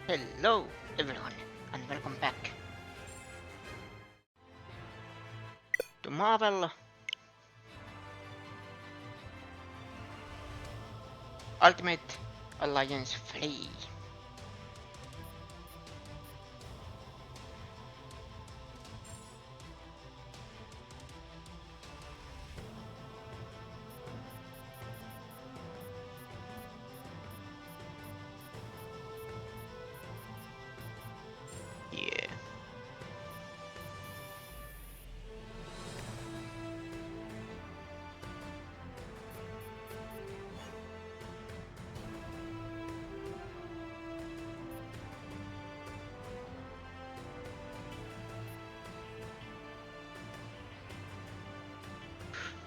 Hello everyone and welcome back to Marvel Ultimate Alliance Free. Yeah.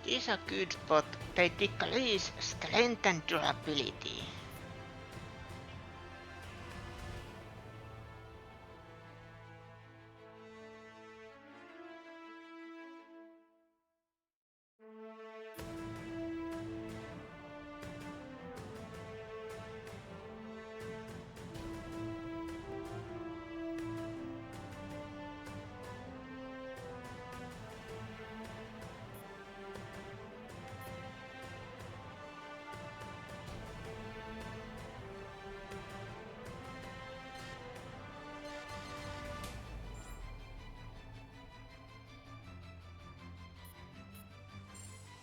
These are good, but they decrease strength and durability.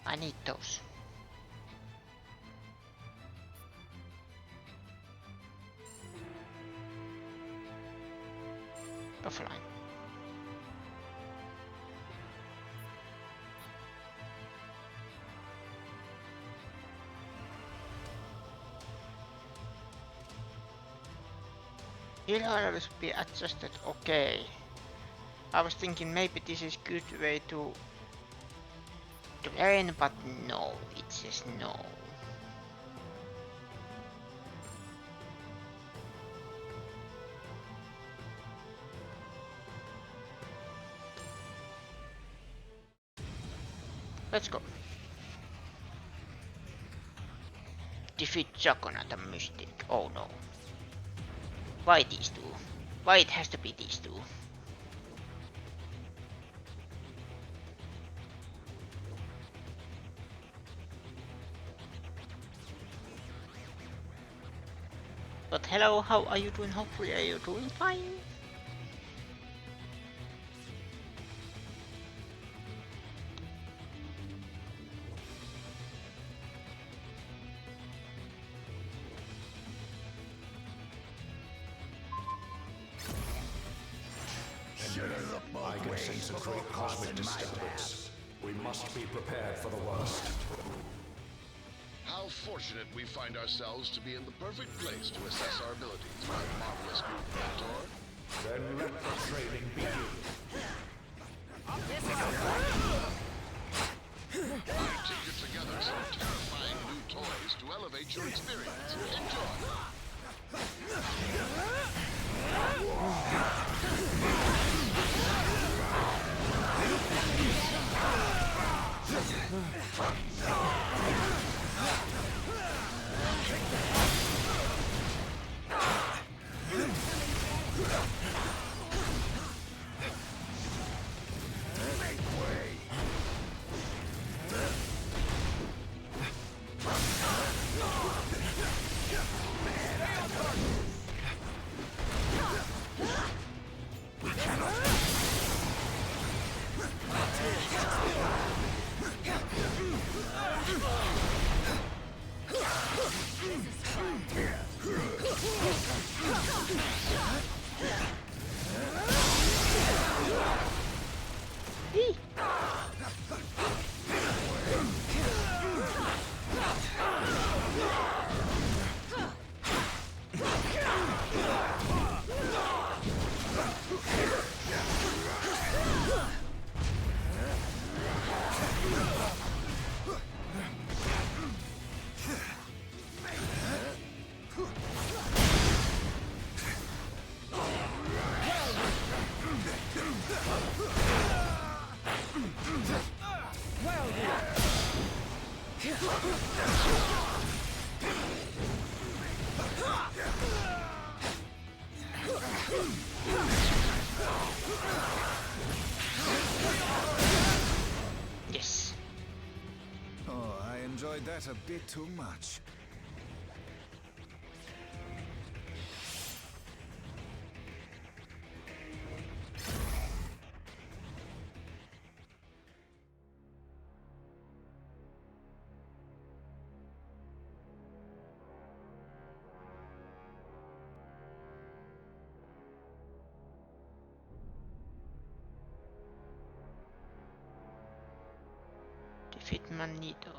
I need those. Offline. Here will be adjusted. Okay. I was thinking maybe this is good way to train, but no, it says no. Let's go. Defeat Juggernaut and Mystic. Oh no. Why these two? Why it has to be these two? But hello, how are you doing? Hopefully are you doing fine? I can sense a great cosmic disturbance. We must be prepared for the worst. How fortunate we find ourselves to be in the perfect place to assess our abilities, my marvelous new mentor. Then let the training begin. I tinker together some terrifying new toys to elevate your experience. Enjoy! enjoyed that a bit too much. Defeat Magneto.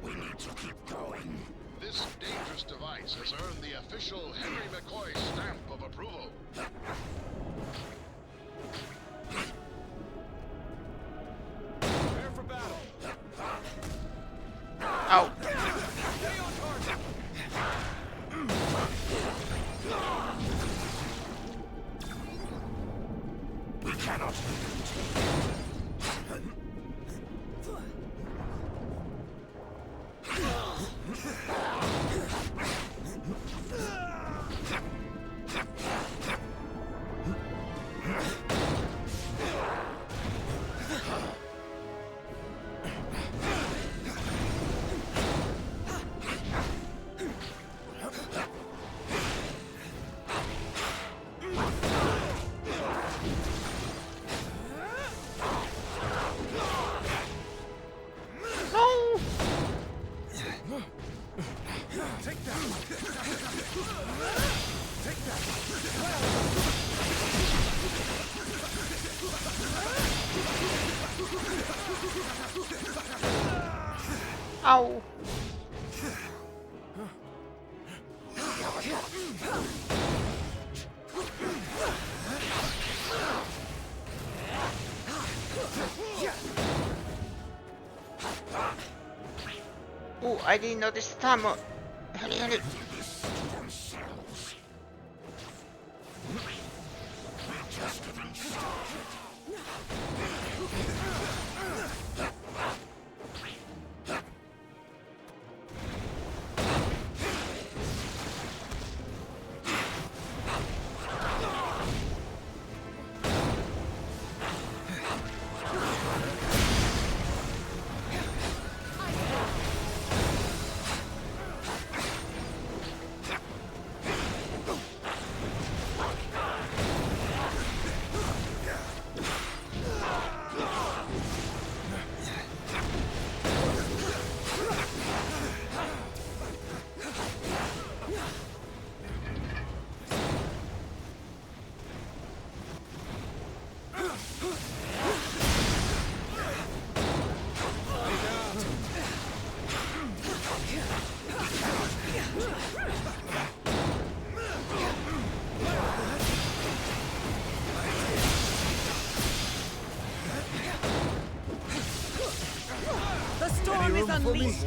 We need to keep going. This dangerous device has earned the official Henry McCoy stamp of approval. Prepare for battle. Ow! Stay on target. We cannot No! Take that. Take that. Ow! Oh, I didn't notice the timer. Hurry, hurry. The storm is unleashed.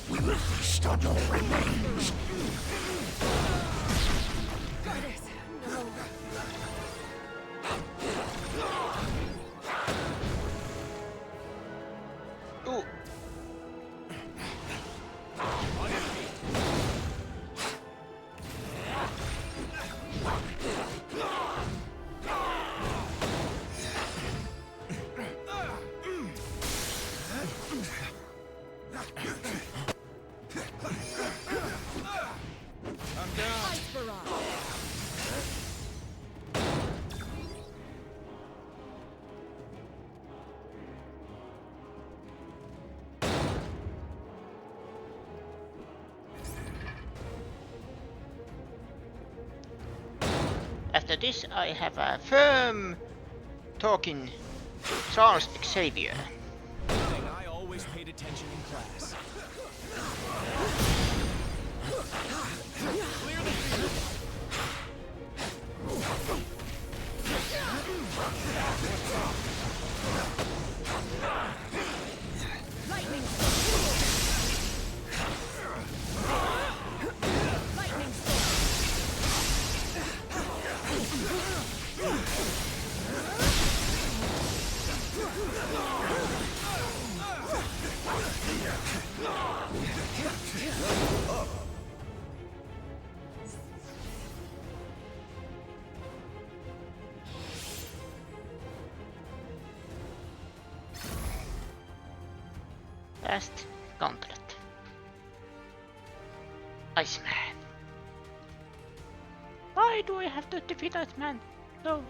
We will feast on your remains. Ooh. I'm down. After this, I have a firm talking to Charles Xavier. Thing I always paid attention in class. Lightning storm. Lightning Last gauntlet. Iceman. Why do I have to defeat Iceman? No.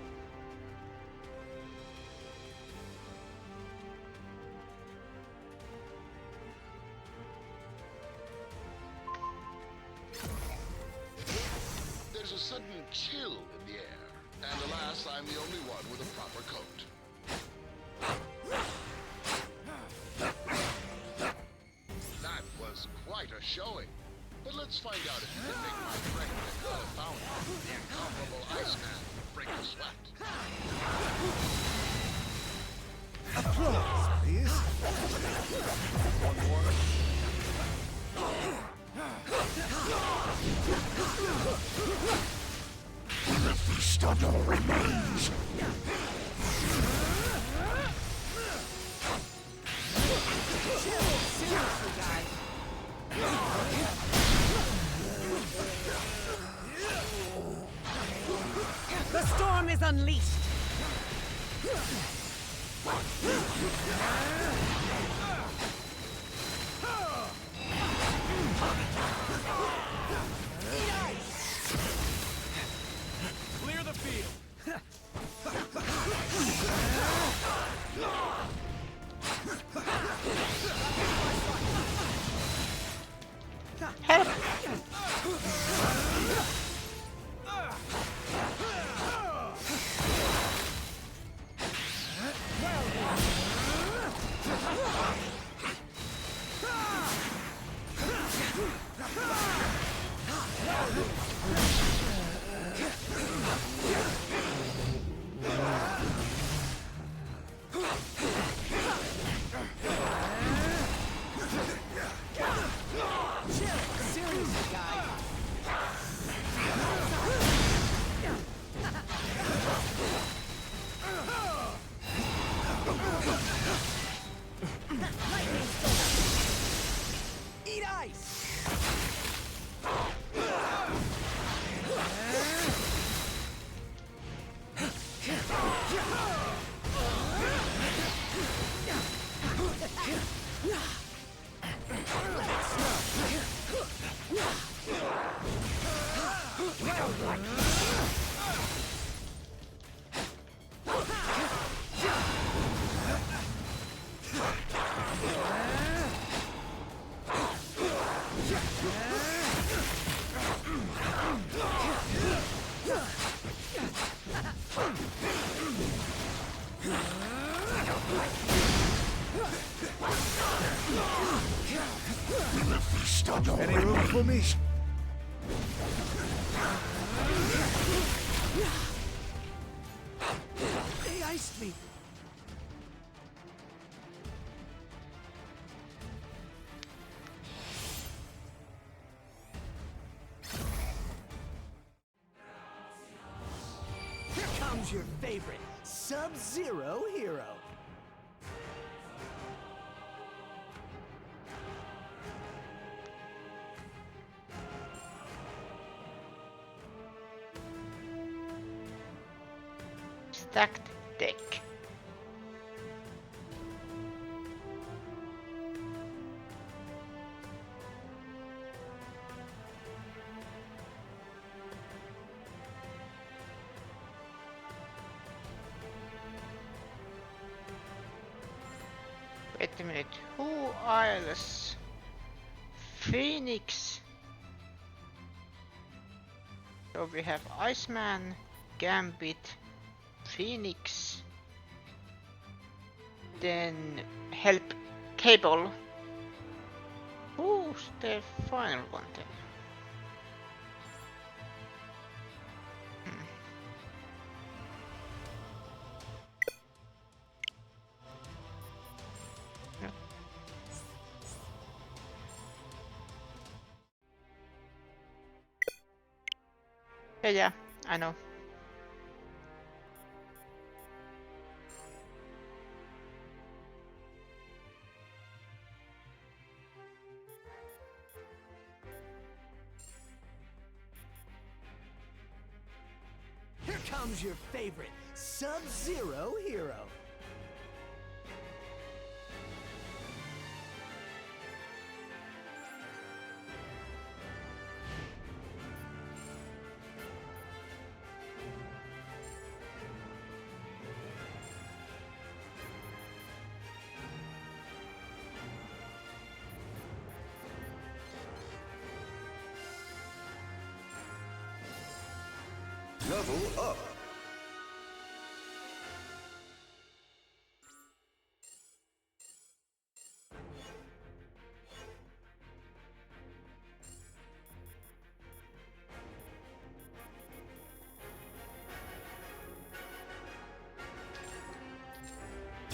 There's a sudden chill in the air, and alas, I'm the only one with a proper coat. That was quite a showing. But let's find out if you can make my friend Nicole found the incomparable Iceman break a sweat. Applause, please. One more. The feast of your remains. seriously, guys. The storm is unleashed. Clear the field. Help! Seriously, guys. Lightning storm. Eat ice. Any room for me? They iced me. Here comes your favorite Sub-Zero hero. Stacked deck. Wait a minute. Who else? Phoenix. So we have Iceman, Gambit, Phoenix, then help Cable. Who's the final one then? Yeah, I know. Here comes your favorite Sub-Zero hero. Level up.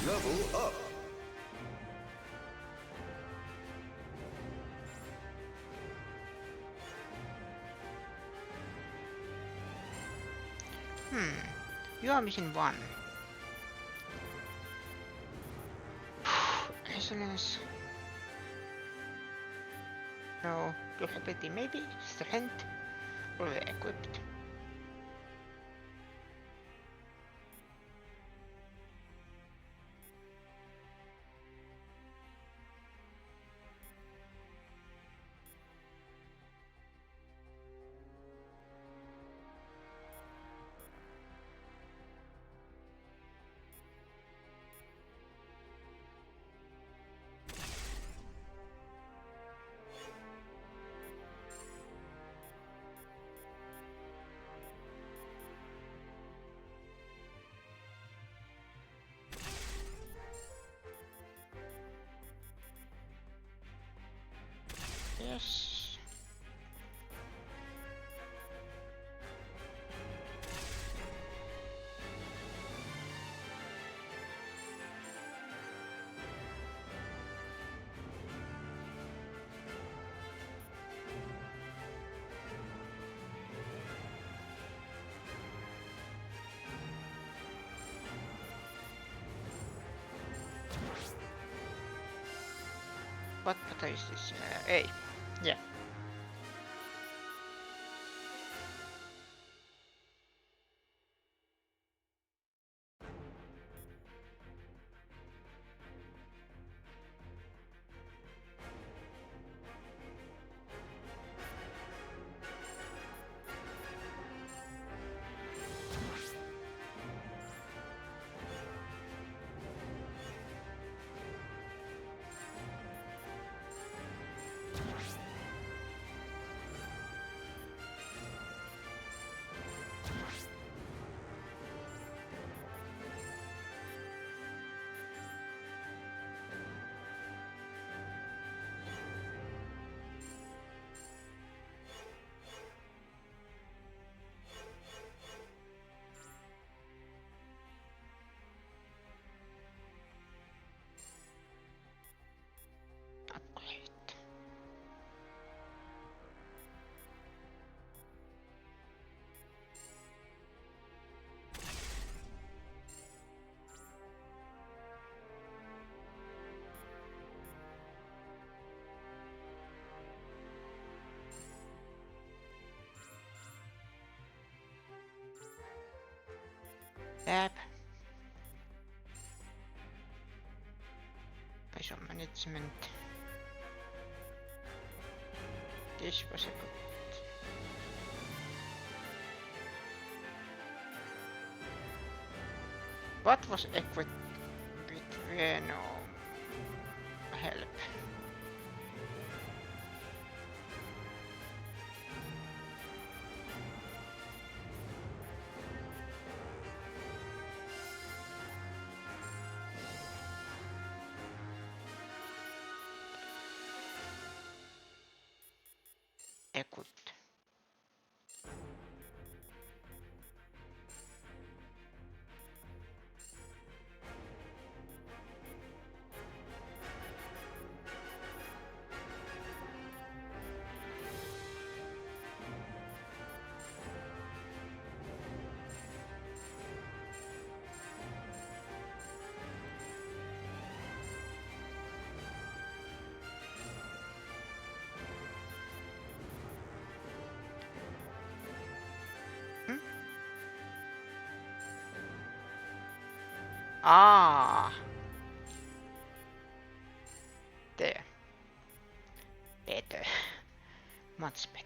Level up. You are missing one. Excellence. No, durability, maybe strength, fully equipped. Yes. What button is this? A. Yeah. Upgrade. Tab. Visual management. This was a good. What was equipped with Venom? Help. Equipped. Ah, there. Better. Much better.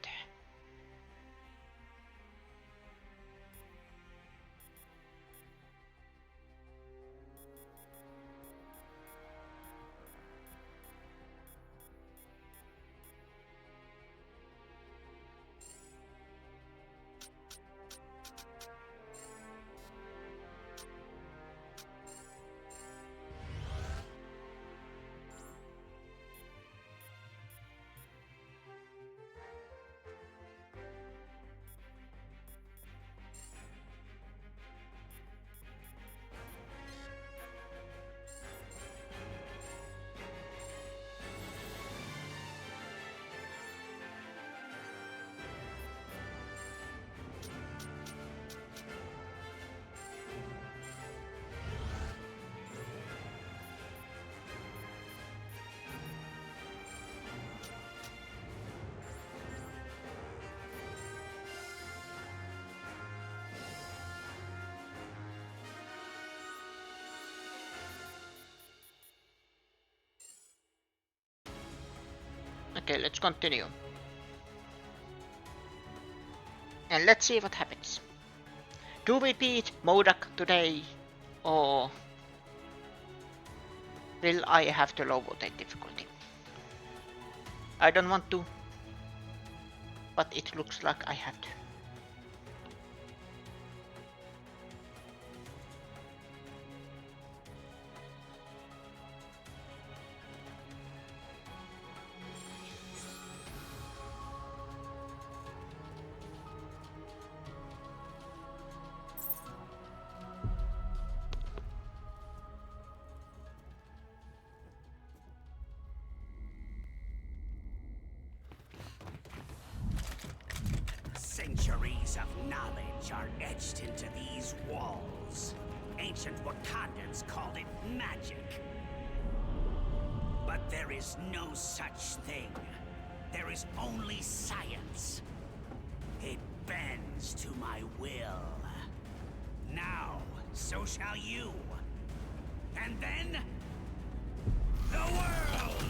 Okay, let's continue. And let's see what happens. Do we beat Modak today? Or will I have to lower the difficulty? I don't want to, but it looks like I have to. Centuries of knowledge are etched into these walls. Ancient Wakandans called it magic. But there is no such thing. There is only science. It bends to my will. Now, so shall you. And then, the world!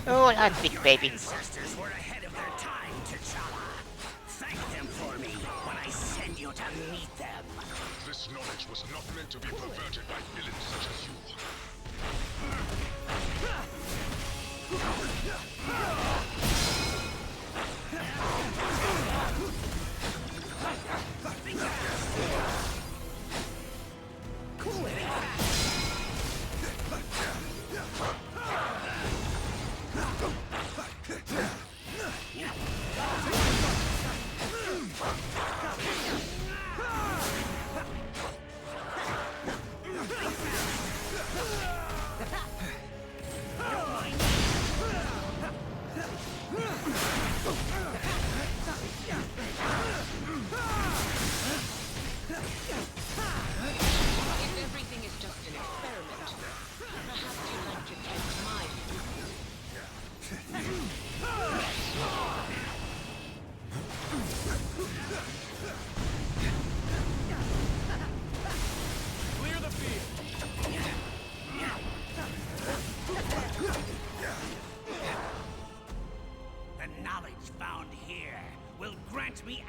Oh, I'm big baby. Ancestors were ahead of their time, T'Challa. Thank them for me when I send you to meet them. This knowledge was not meant to be perverted by villains such as you.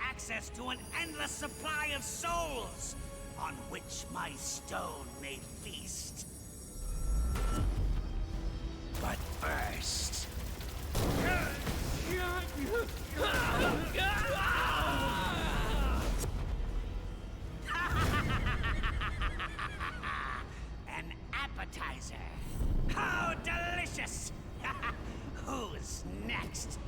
Access to an endless supply of souls, on which my stone may feast. But first... An appetizer. How delicious! Who's next?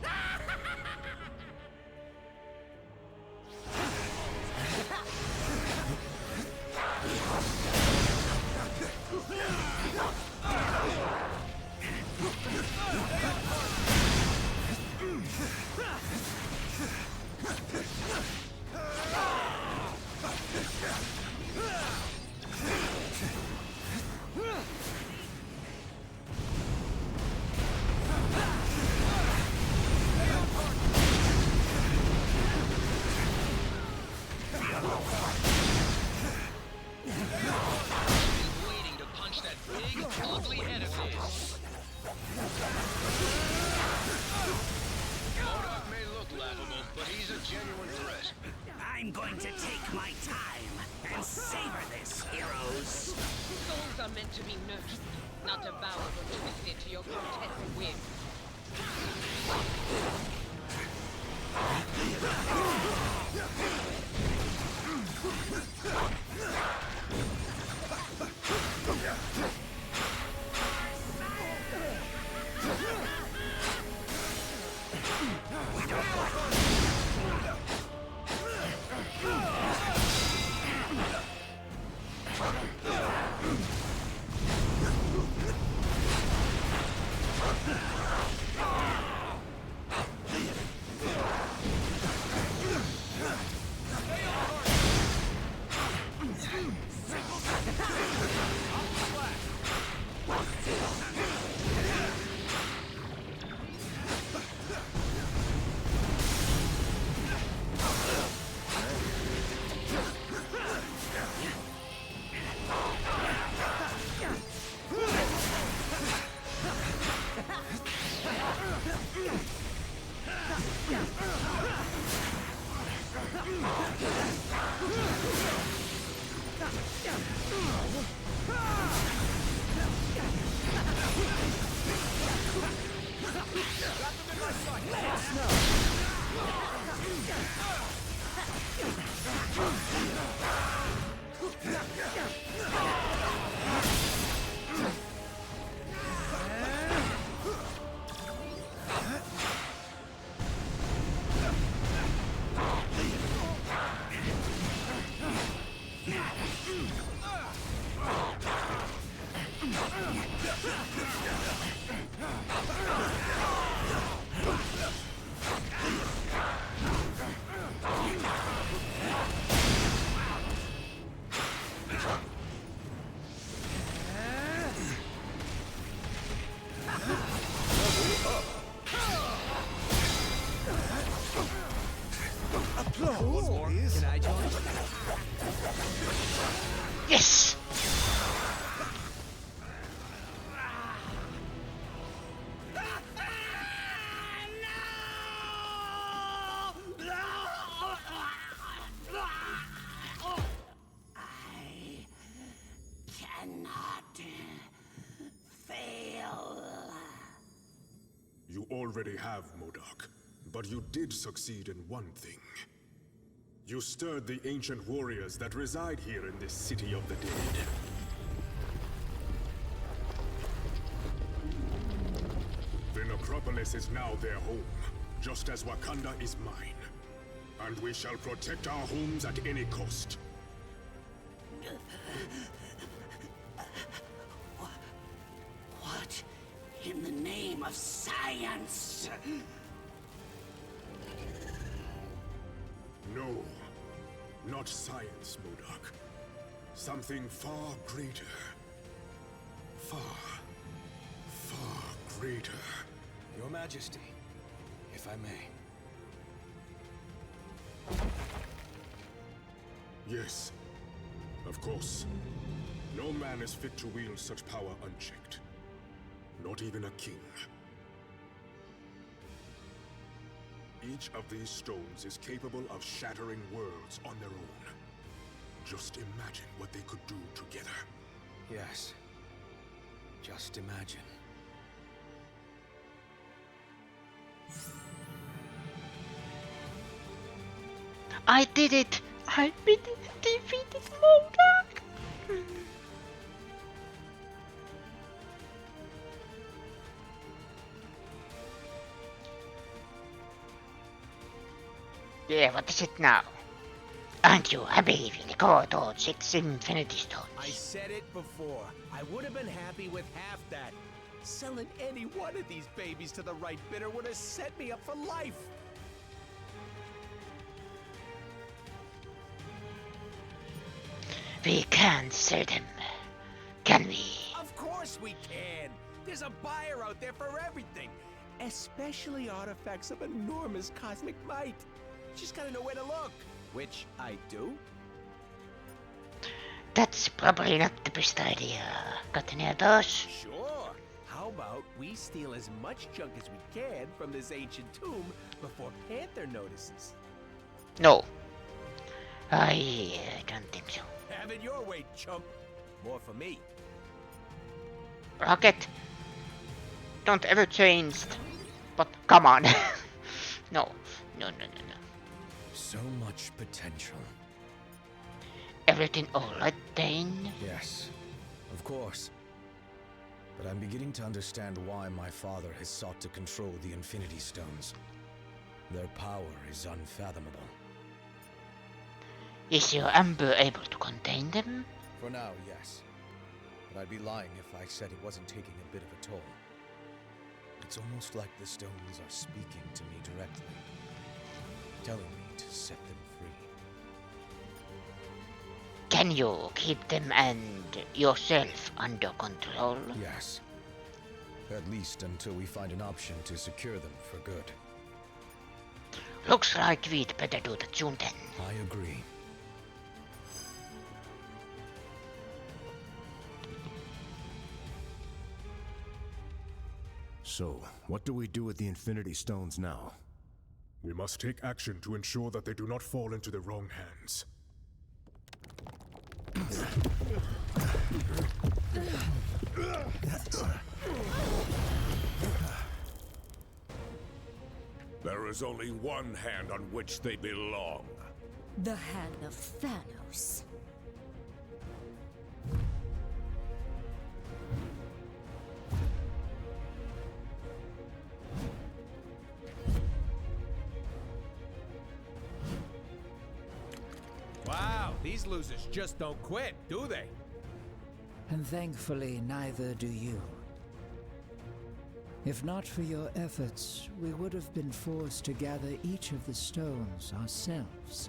Waiting to punch that big, ugly head of his. Modok may look laughable, but he's a genuine threat. I'm going to take my time and savor this, heroes. Souls are meant to be nurtured, not devoured or twisted to your grotesque whim. Can I join? Yes! I cannot fail. You already have, Modok. But you did succeed in one thing. You stirred the ancient warriors that reside here in this city of the dead. The necropolis is now their home, just as Wakanda is mine. And we shall protect our homes at any cost. What in the name of science? No, not science, Modok. Something far greater. Far, far greater. Your Majesty, if I may. Yes, of course. No man is fit to wield such power unchecked. Not even a king. Each of these stones is capable of shattering worlds on their own. Just imagine what they could do together. Yes. Just imagine. I did it! I defeated Modok! Yeah, what is it now? Aren't you happy with the God or 6 Infinity Stones? I said it before. I would have been happy with half that. Selling any one of these babies to the right bidder would have set me up for life. We can't sell them, can we? Of course we can. There's a buyer out there for everything. Especially artifacts of enormous cosmic might. Just gotta know where to look. Which I do. That's probably not the best idea. Got any of those? Sure. How about we steal as much junk as we can from this ancient tomb before Panther notices? No. I don't think so. Have it your way, chump. More for me. Rocket, don't ever change. But come on. No. So much potential. Everything alright, Dane? Yes, of course. But I'm beginning to understand why my father has sought to control the Infinity Stones. Their power is unfathomable. Is your Amber able to contain them? For now, yes. But I'd be lying if I said it wasn't taking a bit of a toll. It's almost like the stones are speaking to me directly, telling me to set them free. Can you keep them and yourself under control? Yes. At least until we find an option to secure them for good. Looks like we'd better do that soon then. I agree. So, what do we do with the Infinity Stones now? We must take action to ensure that they do not fall into the wrong hands. There is only one hand on which they belong. The hand of Thanos. Wow, these losers just don't quit, do they? And thankfully, neither do you. If not for your efforts, we would have been forced to gather each of the stones ourselves.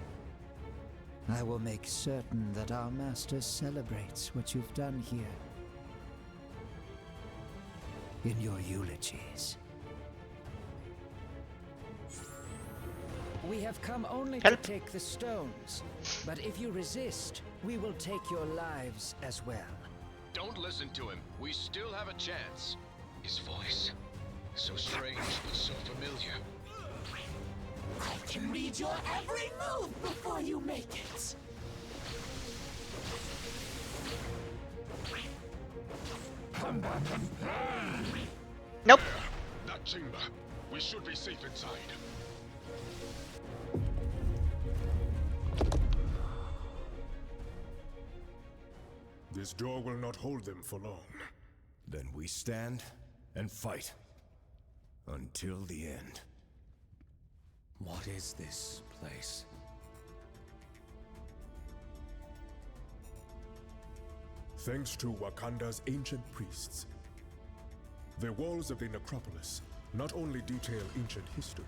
I will make certain that our master celebrates what you've done here. In your eulogies. We have come only to take the stones, but if you resist, we will take your lives as well. Don't listen to him. We still have a chance. His voice. So strange, but so familiar. I can read your every move before you make it. Nope. That chamber. We should be safe inside. This door will not hold them for long. Then we stand and fight. Until the end. What is this place? Thanks to Wakanda's ancient priests. The walls of the necropolis not only detail ancient history,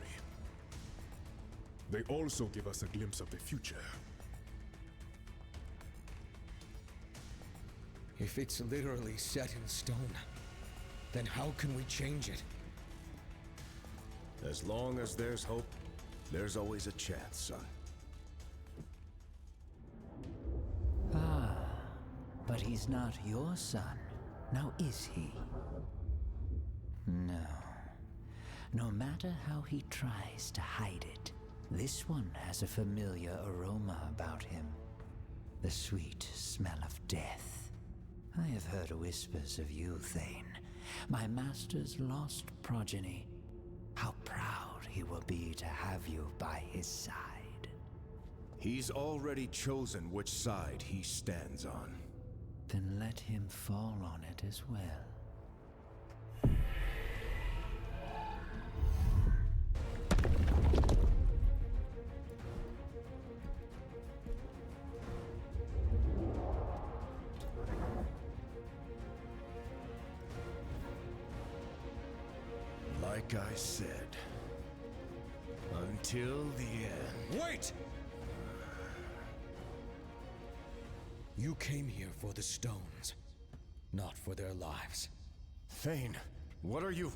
they also give us a glimpse of the future. If it's literally set in stone, then how can we change it? As long as there's hope, there's always a chance, son. Ah, but he's not your son, now is he? No. No matter how he tries to hide it, this one has a familiar aroma about him. The sweet smell of death. I have heard whispers of you, Thane, my master's lost progeny. How proud he will be to have you by his side. He's already chosen which side he stands on. Then let him fall on it as well. Like I said, until the end. Wait! You came here for the stones, not for their lives. Thane, what are you?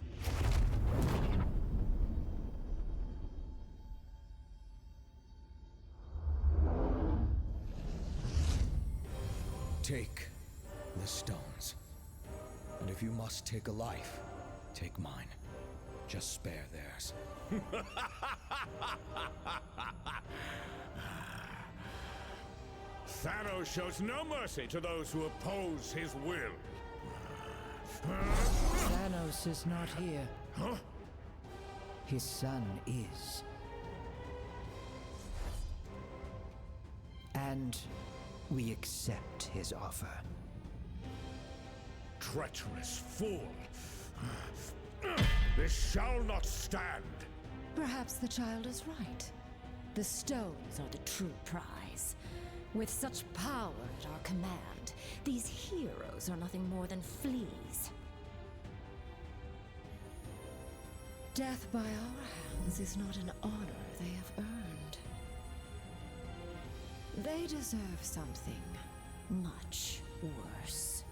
Take the stones. And if you must take a life, take mine. Just spare theirs. Thanos shows no mercy to those who oppose his will. Thanos is not here. Huh? His son is. And we accept his offer. Treacherous fool! This shall not stand! Perhaps the child is right. The stones are the true prize. With such power at our command, these heroes are nothing more than fleas. Death by our hands is not an honor they have earned. They deserve something much worse.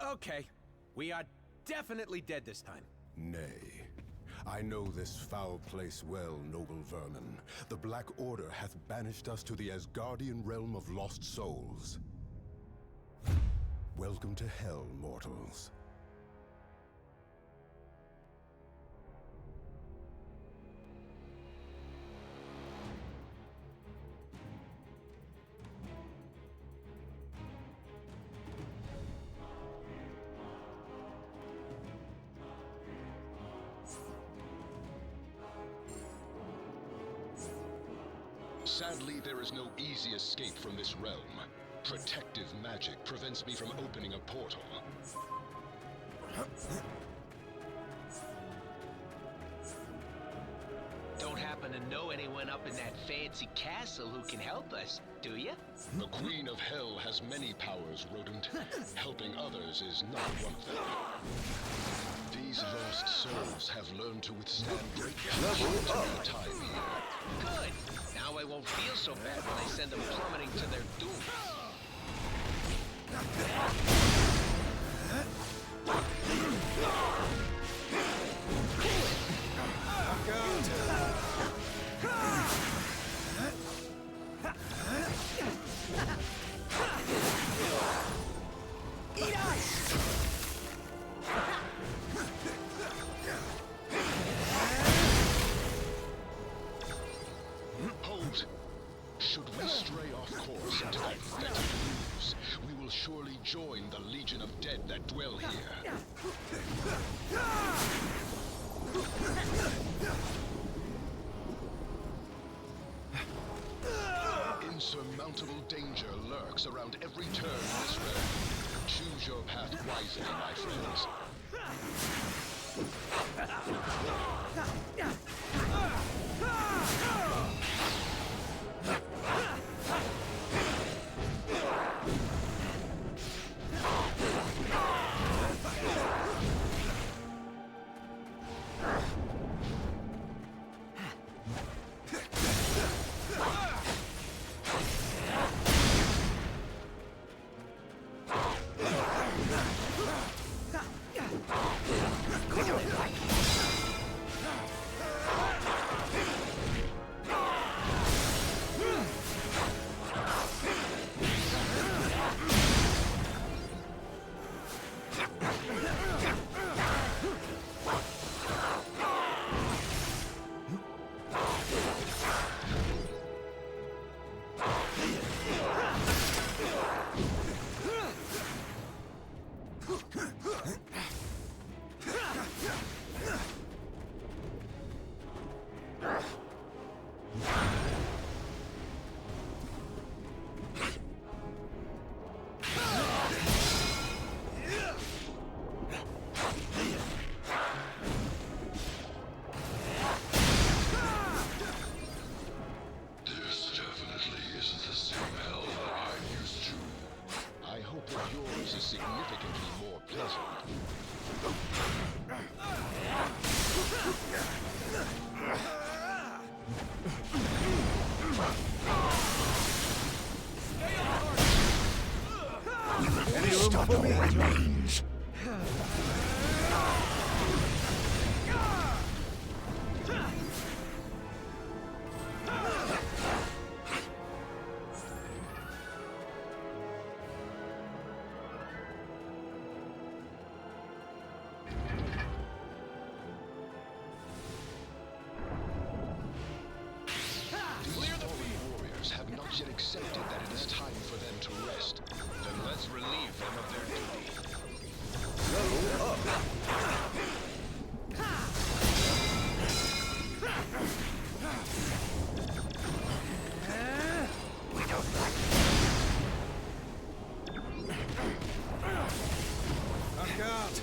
Okay, we are definitely dead this time. Nay. I know this foul place well, noble vermin. The Black Order hath banished us to the Asgardian realm of lost souls. Welcome to hell, mortals. Sadly, there is no easy escape from this realm. Protective magic prevents me from opening a portal. Don't happen to know anyone up in that fancy castle who can help us, do you? The Queen of Hell has many powers, rodent. Helping others is not one of them. These lost souls have learned to withstand great time here. Good. Now I won't feel so bad when I send them plummeting to their doom. Eat ice! Hold! Should we stray off course into that fetid ooze, we will surely join the legion of dead that dwell here. Insurmountable danger lurks around every turn in this realm. Choose your path wisely, my friends. room for me. Remains. Have not yet accepted that it is time for them to rest. Then let's relieve them of their duty. Level up. Knock out.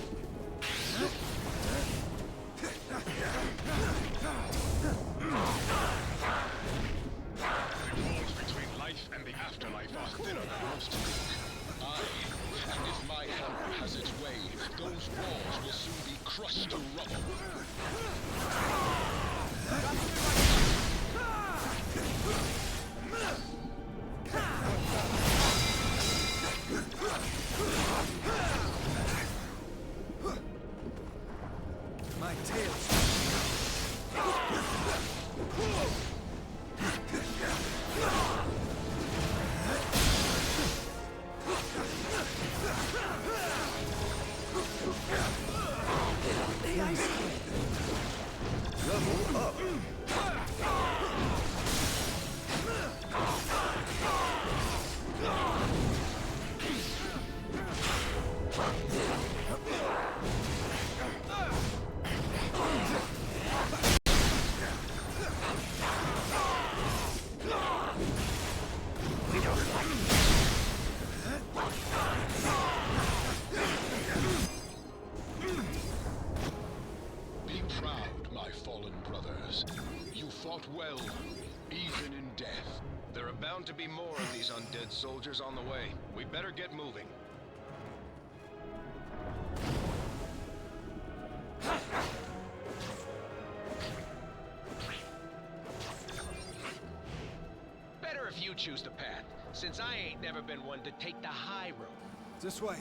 And the afterlife are thinner than most think. Aye, and if my hammer has its way, those walls will soon be crushed to rubble. My tail's... Level up. Be proud, my fallen brothers. You fought well, even in death. There are bound to be more of these undead soldiers on the way. We better get moving. Better if you choose the path, since I ain't never been one to take the high road. This way.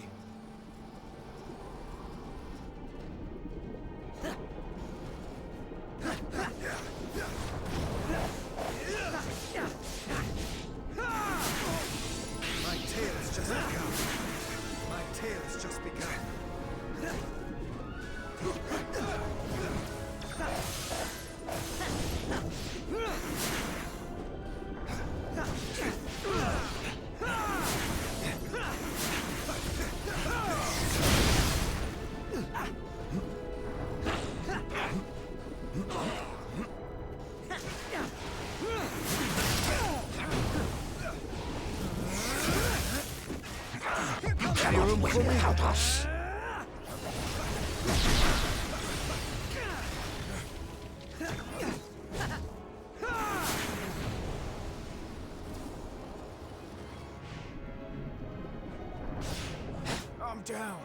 My tail's just begun. My tail's just begun. Any room for me? Without us. I'm down.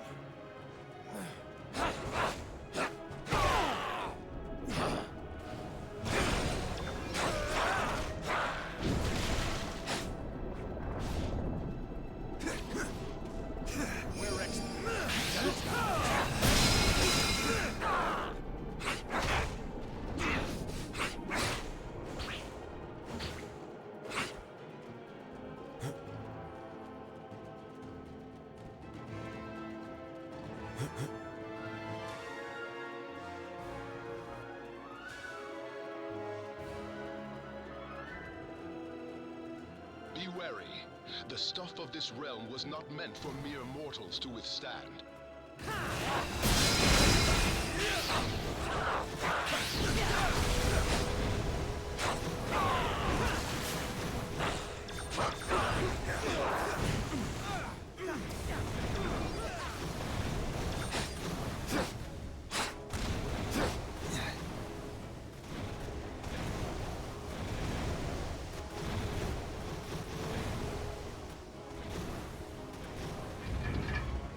Be wary. The stuff of this realm was not meant for mere mortals to withstand.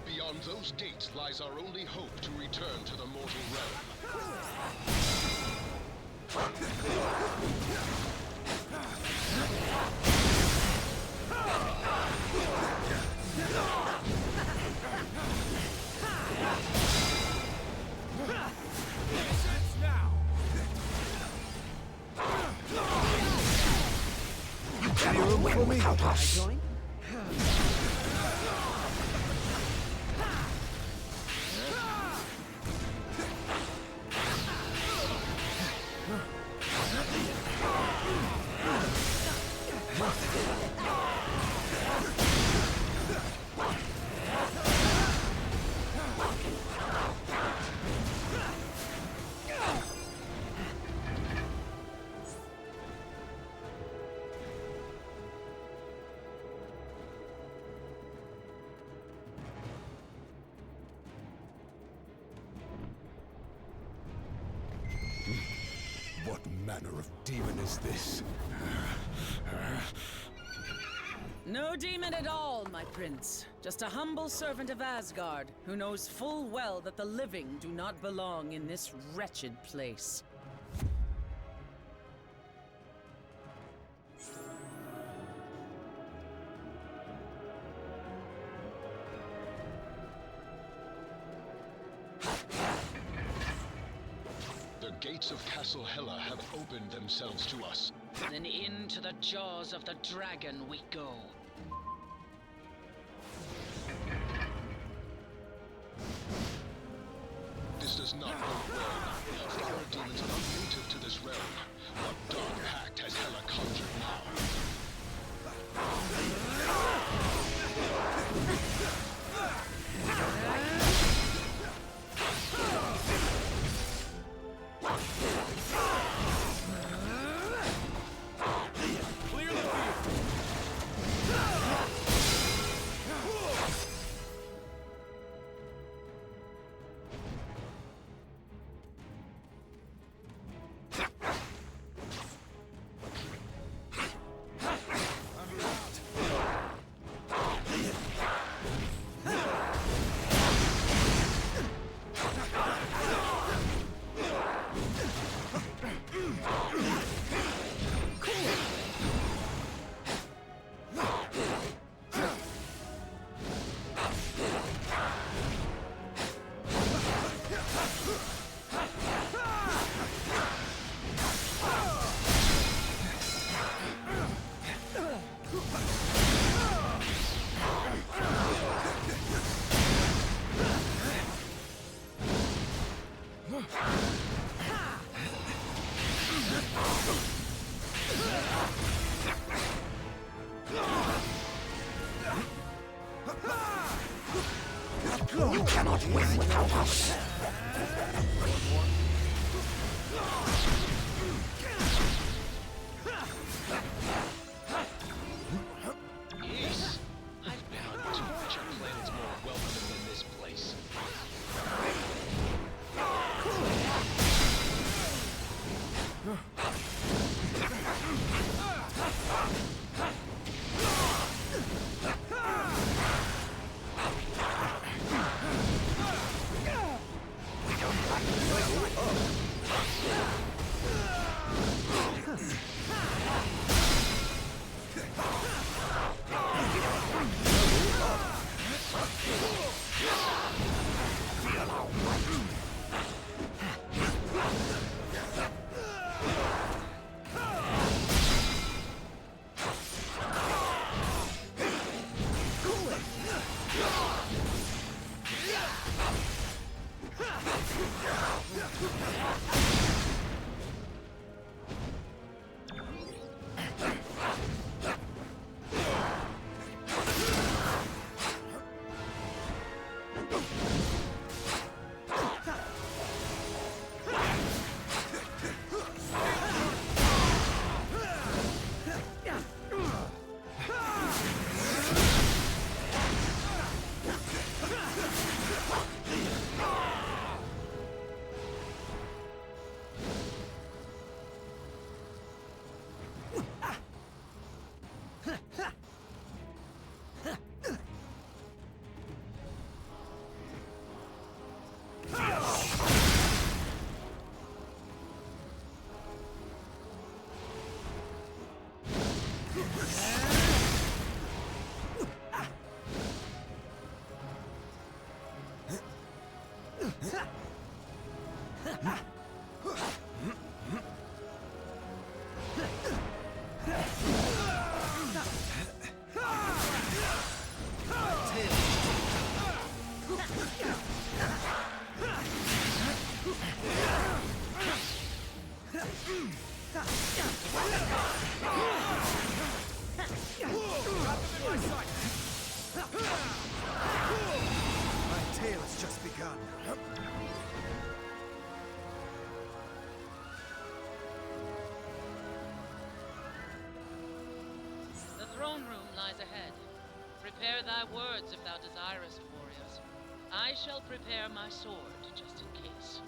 Beyond those gates lies our only hope to return to the mortal realm. Can I join? What manner of demon is this? No demon at all, my prince. Just a humble servant of Asgard, who knows full well that the living do not belong in this wretched place. The gates of Castle Hela have opened themselves to us. Then into the jaws of the dragon we go. This does not bode well. Fire demons are not native to this realm. What dark pact has Hela conjured now? Clear the field! You cannot win without us. Yes. I've been on two richer planets more welcome than this place. throne room lies ahead. Prepare thy words if thou desirest, warriors. I shall prepare my sword, just in case.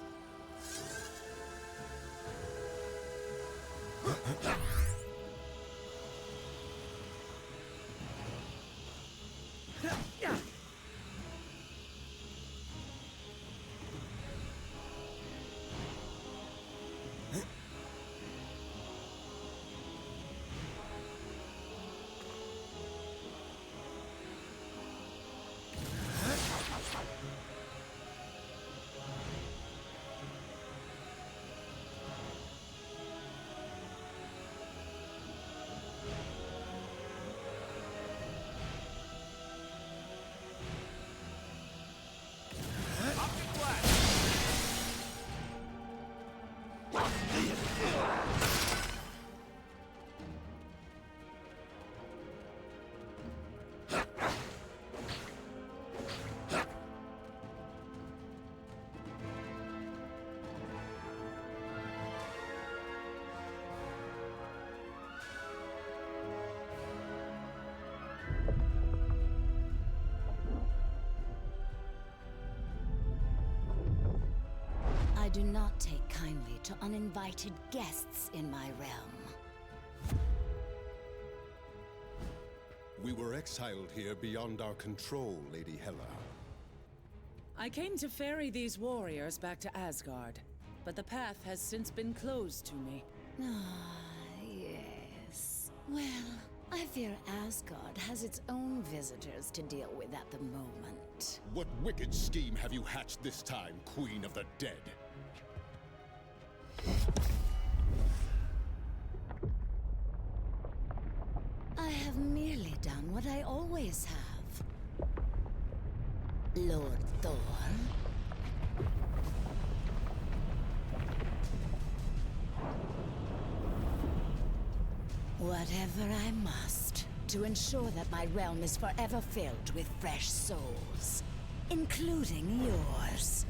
I do not take kindly to uninvited guests in my realm. We were exiled here beyond our control, Lady Hela. I came to ferry these warriors back to Asgard, but the path has since been closed to me. Ah, yes. Well, I fear Asgard has its own visitors to deal with at the moment. What wicked scheme have you hatched this time, Queen of the Dead? I have merely done what I always have. Lord Thor. Whatever I must, to ensure that my realm is forever filled with fresh souls, including yours.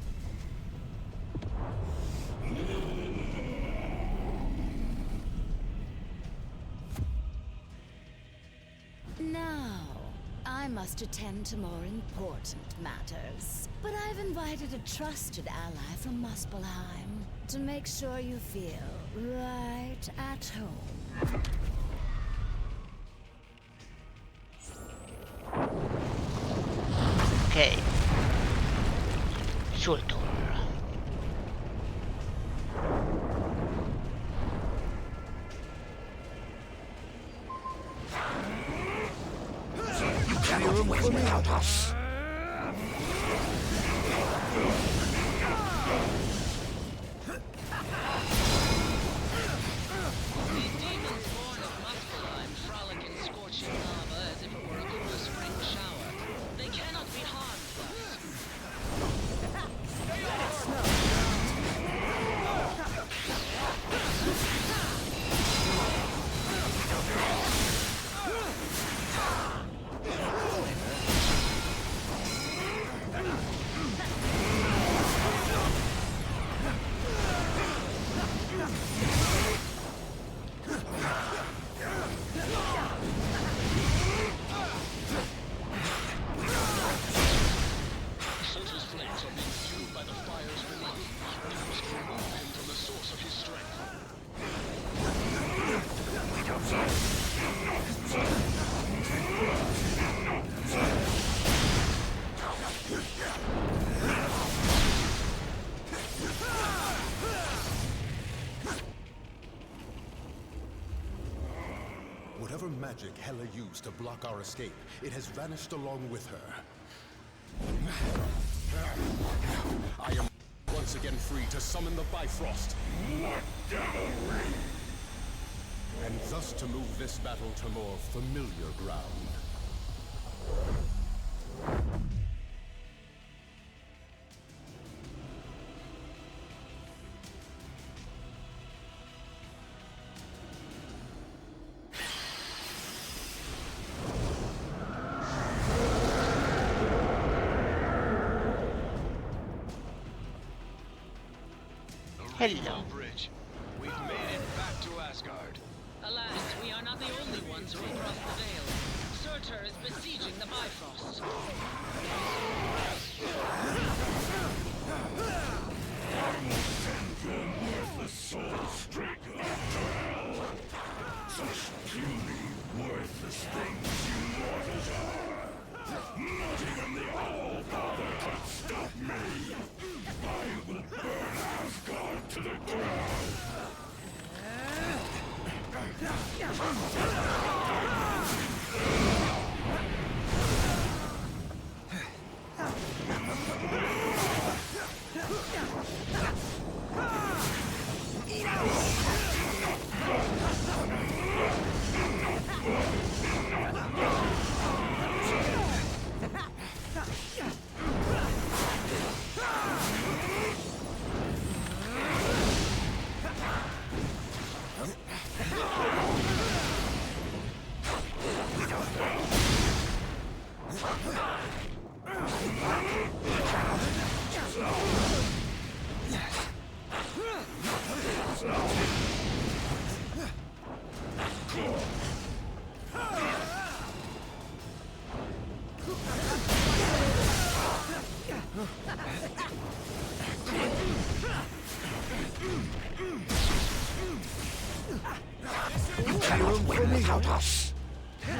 Now, I must attend to more important matters. But I've invited a trusted ally from Muspelheim to make sure you feel right at home. Okay. Sultor. These demons born of Muspelheim frolic in scorching lava as if it were a cool spring shower. They cannot be harmed thus. Surge's flames are being fueled by the fire's beneath. We must remove him from the source of his strength. Whatever magic Hela used to block our escape, it has vanished along with her. I am once again free to summon the Bifrost. And thus to move this battle to more familiar ground. Hello. Bridge. We've made it back to Asgard. Alas, we are not the only ones who have crossed the veil. without us! You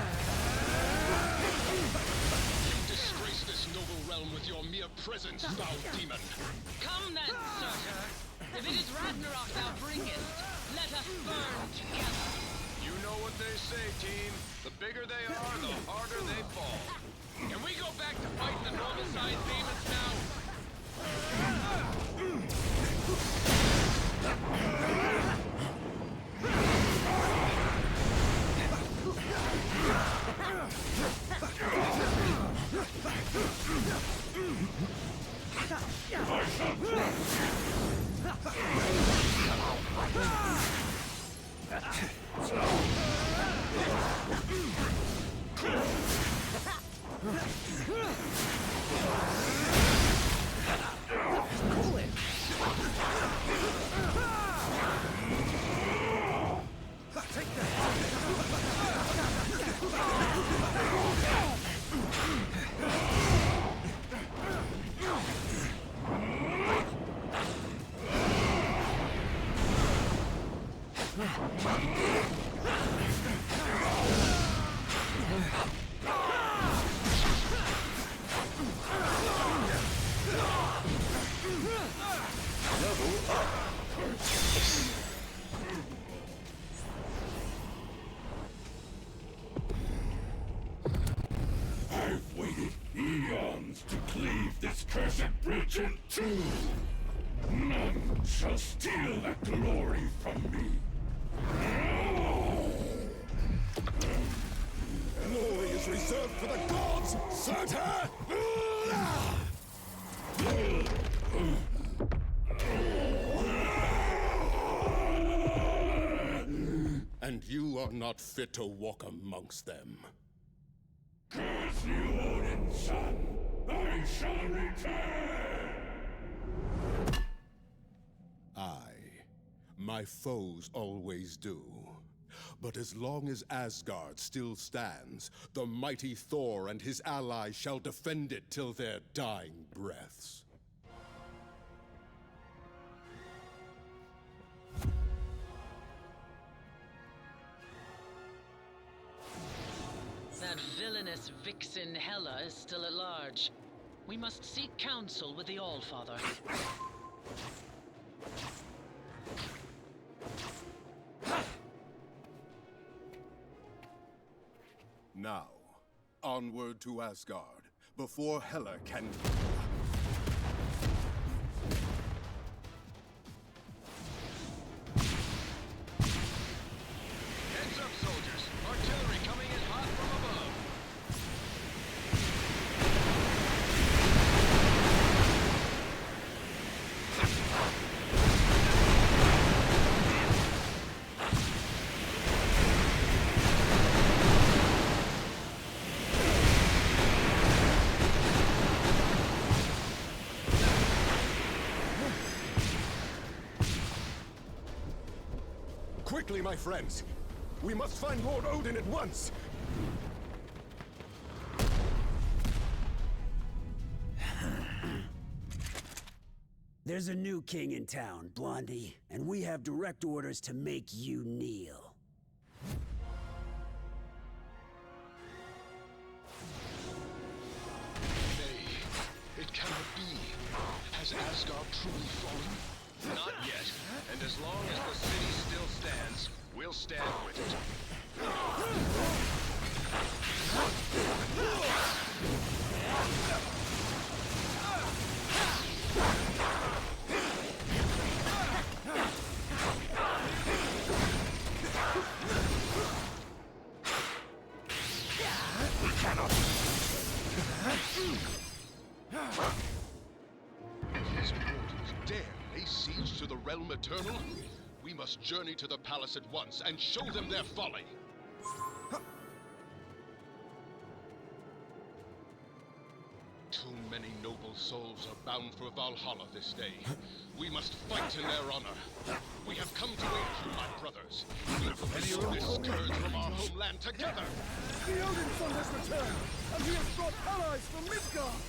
disgrace this noble realm with your mere presence, foul demon! Come then, Surtur. If it is Ragnarok thou bringest, let us burn together. You know what they say, team. The bigger they are, the harder they fall. Can we go back to fighting the normal-sized demons now? I've waited eons to cleave this cursed bridge in two. None shall steal that glory from me. Glory is reserved for the gods, Surtur! And you are not fit to walk amongst them. Curse you, Odin's son! I shall return! Aye, my foes always do. But as long as Asgard still stands, the mighty Thor and his allies shall defend it till their dying breaths. That villainous vixen Hela is still at large. We must seek counsel with the Allfather. Now, onward to Asgard, before Hela can... Heads up, soldiers. Artillery coming in hot from above. Quickly, my friends! We must find Lord Odin at once! There's a new king in town, Blondie, and we have direct orders to make you kneel. Nay, it cannot be. Has Asgard truly fallen? Not yet. And as long as the city still stands, we'll stand with it. These mortals dare lay siege to the realm eternal? We must journey to the palace at once and show them their folly. Too many noble souls are bound for Valhalla this day. We must fight in their honor. We have come to aid you, my brothers. We will pursue this scourge from our homeland together. The Odin Son has returned, and he has brought allies from Midgard.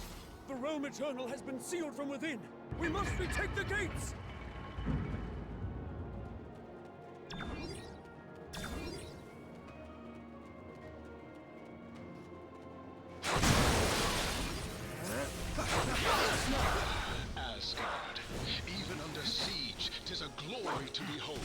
The realm eternal has been sealed from within. We must retake the gates! Asgard. Even under siege, 'tis a glory to behold.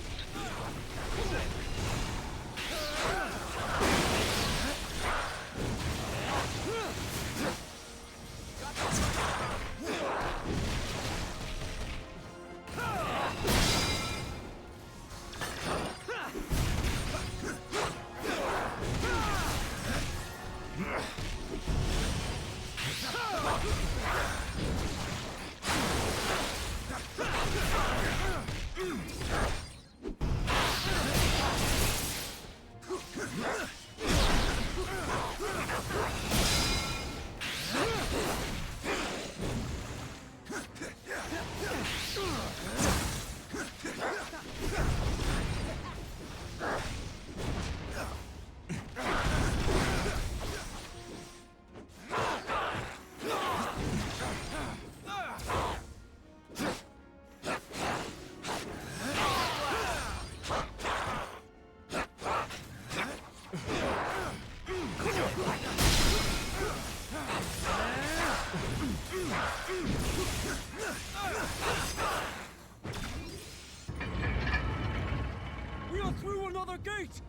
We are through another gate!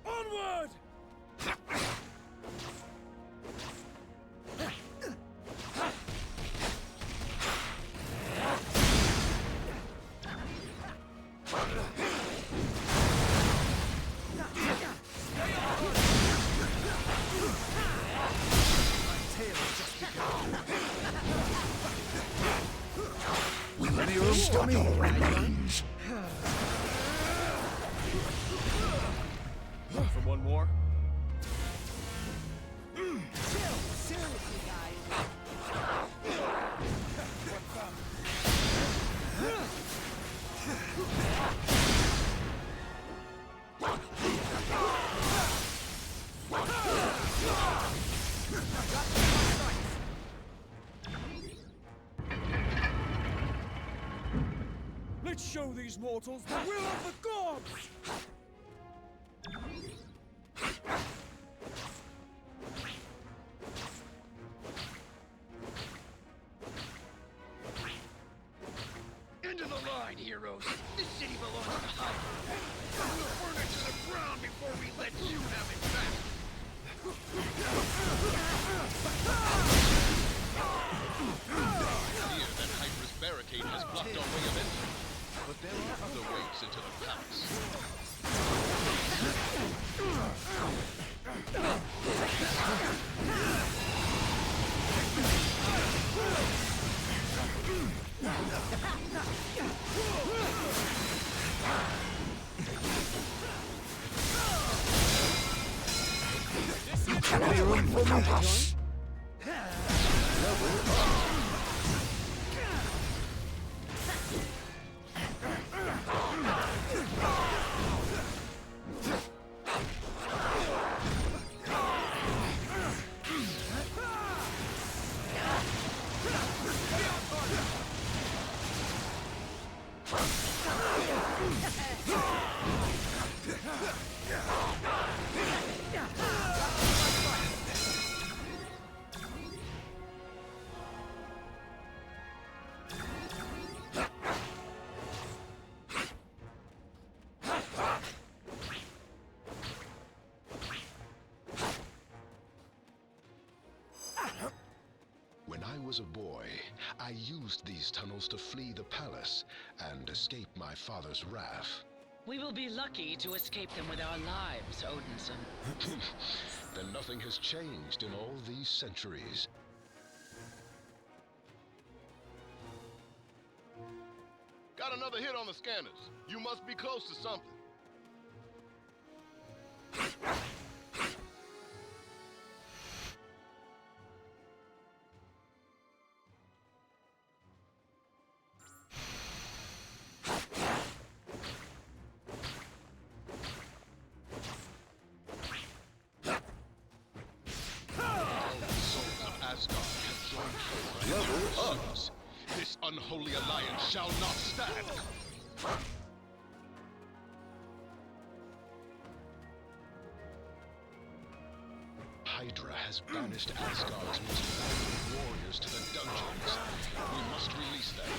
Onward! Any room for me? For one more? Seriously, guys. Let's show these mortals the will of the gods! Into the line, heroes. This city belongs to Hydra. We'll burn it to the ground before we let you have it back. Here, that Hydra's barricade has blocked our way of entry. But there are other ways into the palace. Any room for me? When I was a boy, I used these tunnels to flee the palace and escape my father's wrath. We will be lucky to escape them with our lives, Odinson. Then nothing has changed in all these centuries. Got another hit on the scanners. You must be close to something. This unholy alliance shall not stand! Hydra has banished Asgard's most valuable warriors to the dungeons. We must release them.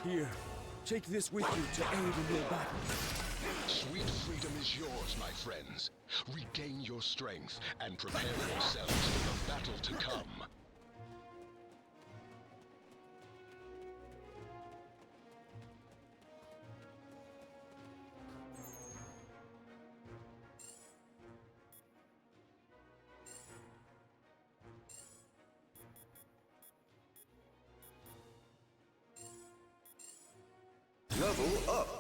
Here, take this with you to aid in your battle. Sweet freedom is yours, my friends. Regain your strength and prepare yourselves for the battle to come. Level up!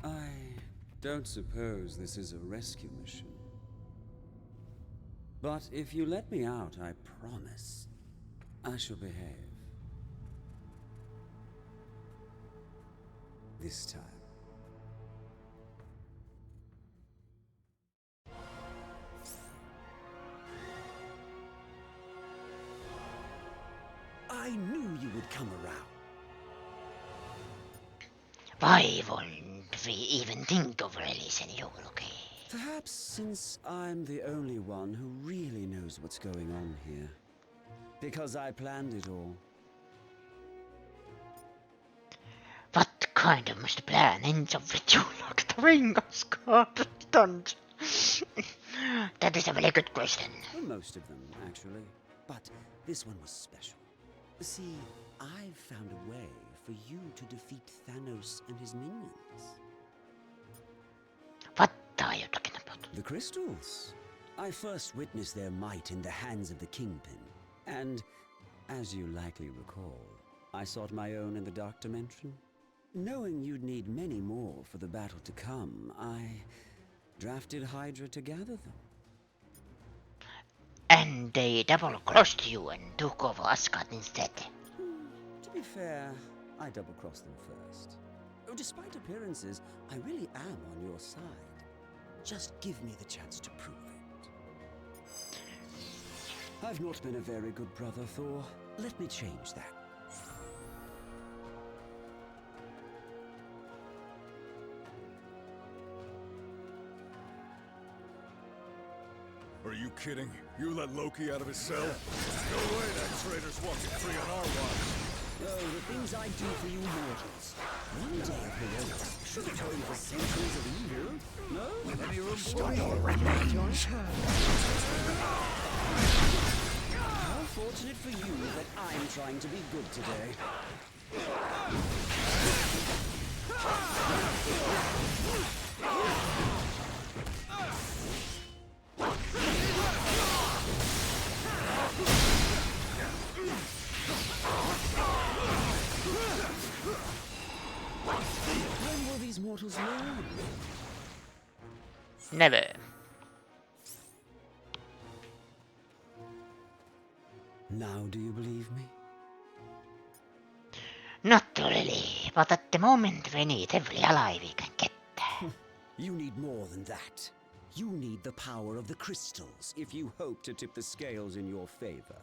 I don't suppose this is a rescue mission. But if you let me out, I promise I shall behave. This time. I knew you would come around. Why won't we even think of releasing you, okay? Perhaps since I'm the only one who really knows what's going on here. Because I planned it all. What kind of must planning with you like the ring of Scott done? That is a very good question. Well, most of them, actually. But this one was special. See, I've found a way for you to defeat Thanos and his minions. What are you talking about? The crystals. I first witnessed their might in the hands of the Kingpin. And, as you likely recall, I sought my own in the Dark Dimension. Knowing you'd need many more for the battle to come, I drafted Hydra to gather them. And they double-crossed you and took over Asgard instead. To be fair, I double-crossed them first. Despite appearances, I really am on your side. Just give me the chance to prove it. I've not been a very good brother, Thor. Let me change that. Are you kidding? You let Loki out of his cell? No way that traitor's walking free on our watch. Oh, the things I do for you mortals. One day of heroics should atone for centuries of evil. No? Any room for revenge? How fortunate for you that I'm trying to be good today. When will these mortals learn? Never. Now do you believe me? Not really, but at the moment we need every ally we can get. You need more than that. You need the power of the crystals if you hope to tip the scales in your favor.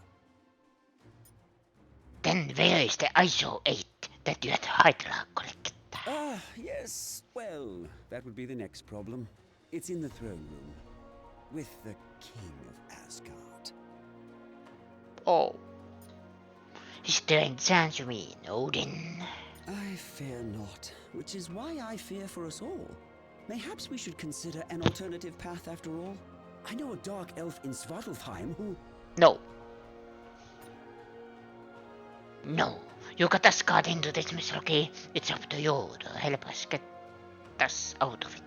Then where is the ISO 8 that you had Hydra collect? Ah, yes. Well, that would be the next problem. It's in the throne room. With the King of Asgard. Oh. Is there any chance you mean Odin? I fear not, which is why I fear for us all. Perhaps we should consider an alternative path after all. I know a dark elf in Svartalfheim who... No. No. You got Asgard into this, Miss Rocky. It's up to you to help us get us out of it.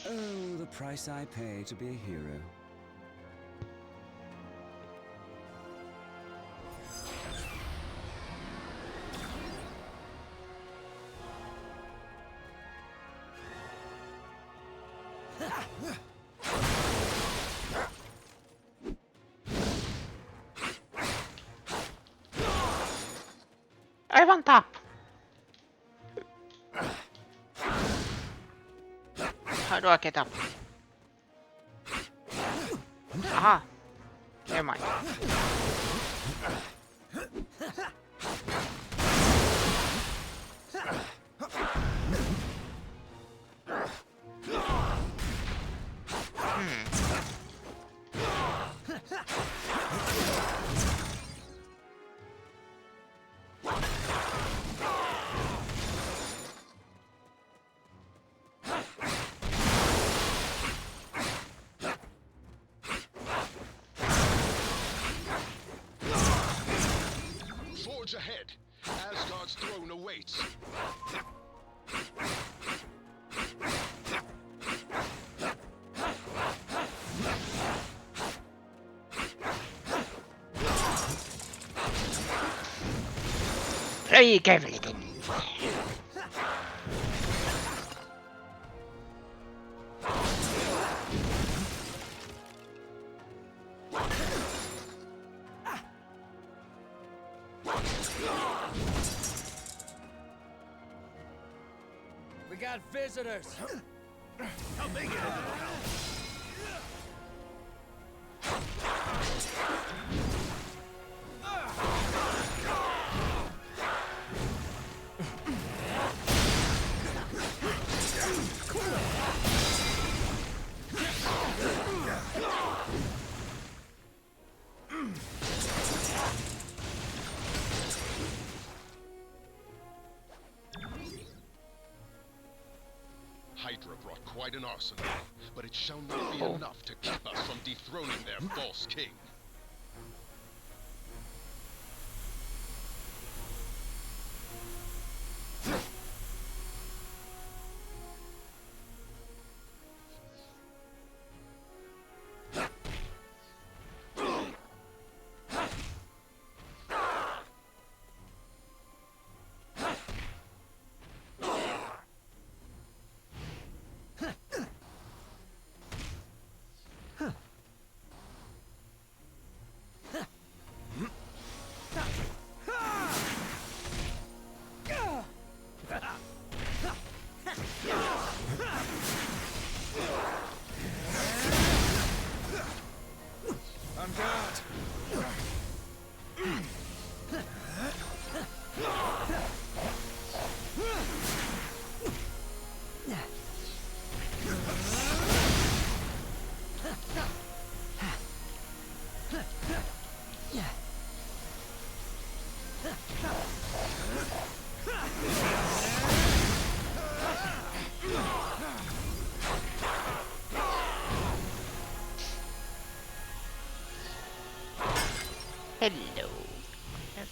Oh, the price I pay to be a hero. I want up. How do I get up? Aha. Never mind. Forge ahead. Asgard's throne awaits. Break everything. We got visitors. How big is it? Hydra brought quite an arsenal, but it shall not be enough to keep us from dethroning their false king. Hello. That's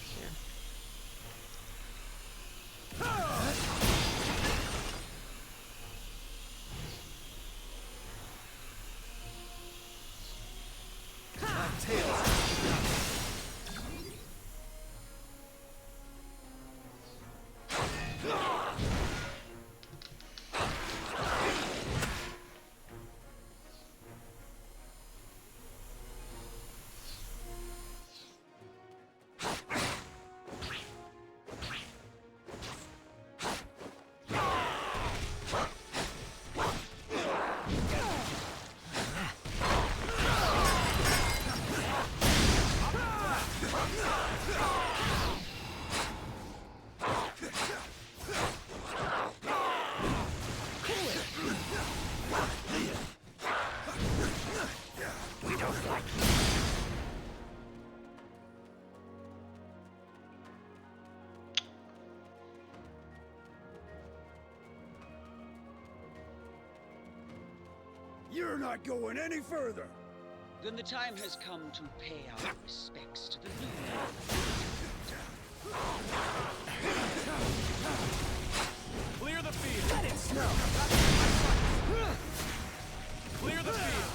You're not going any further! Then the time has come to pay our respects to the new. Clear the field! Let it snow! Clear the field!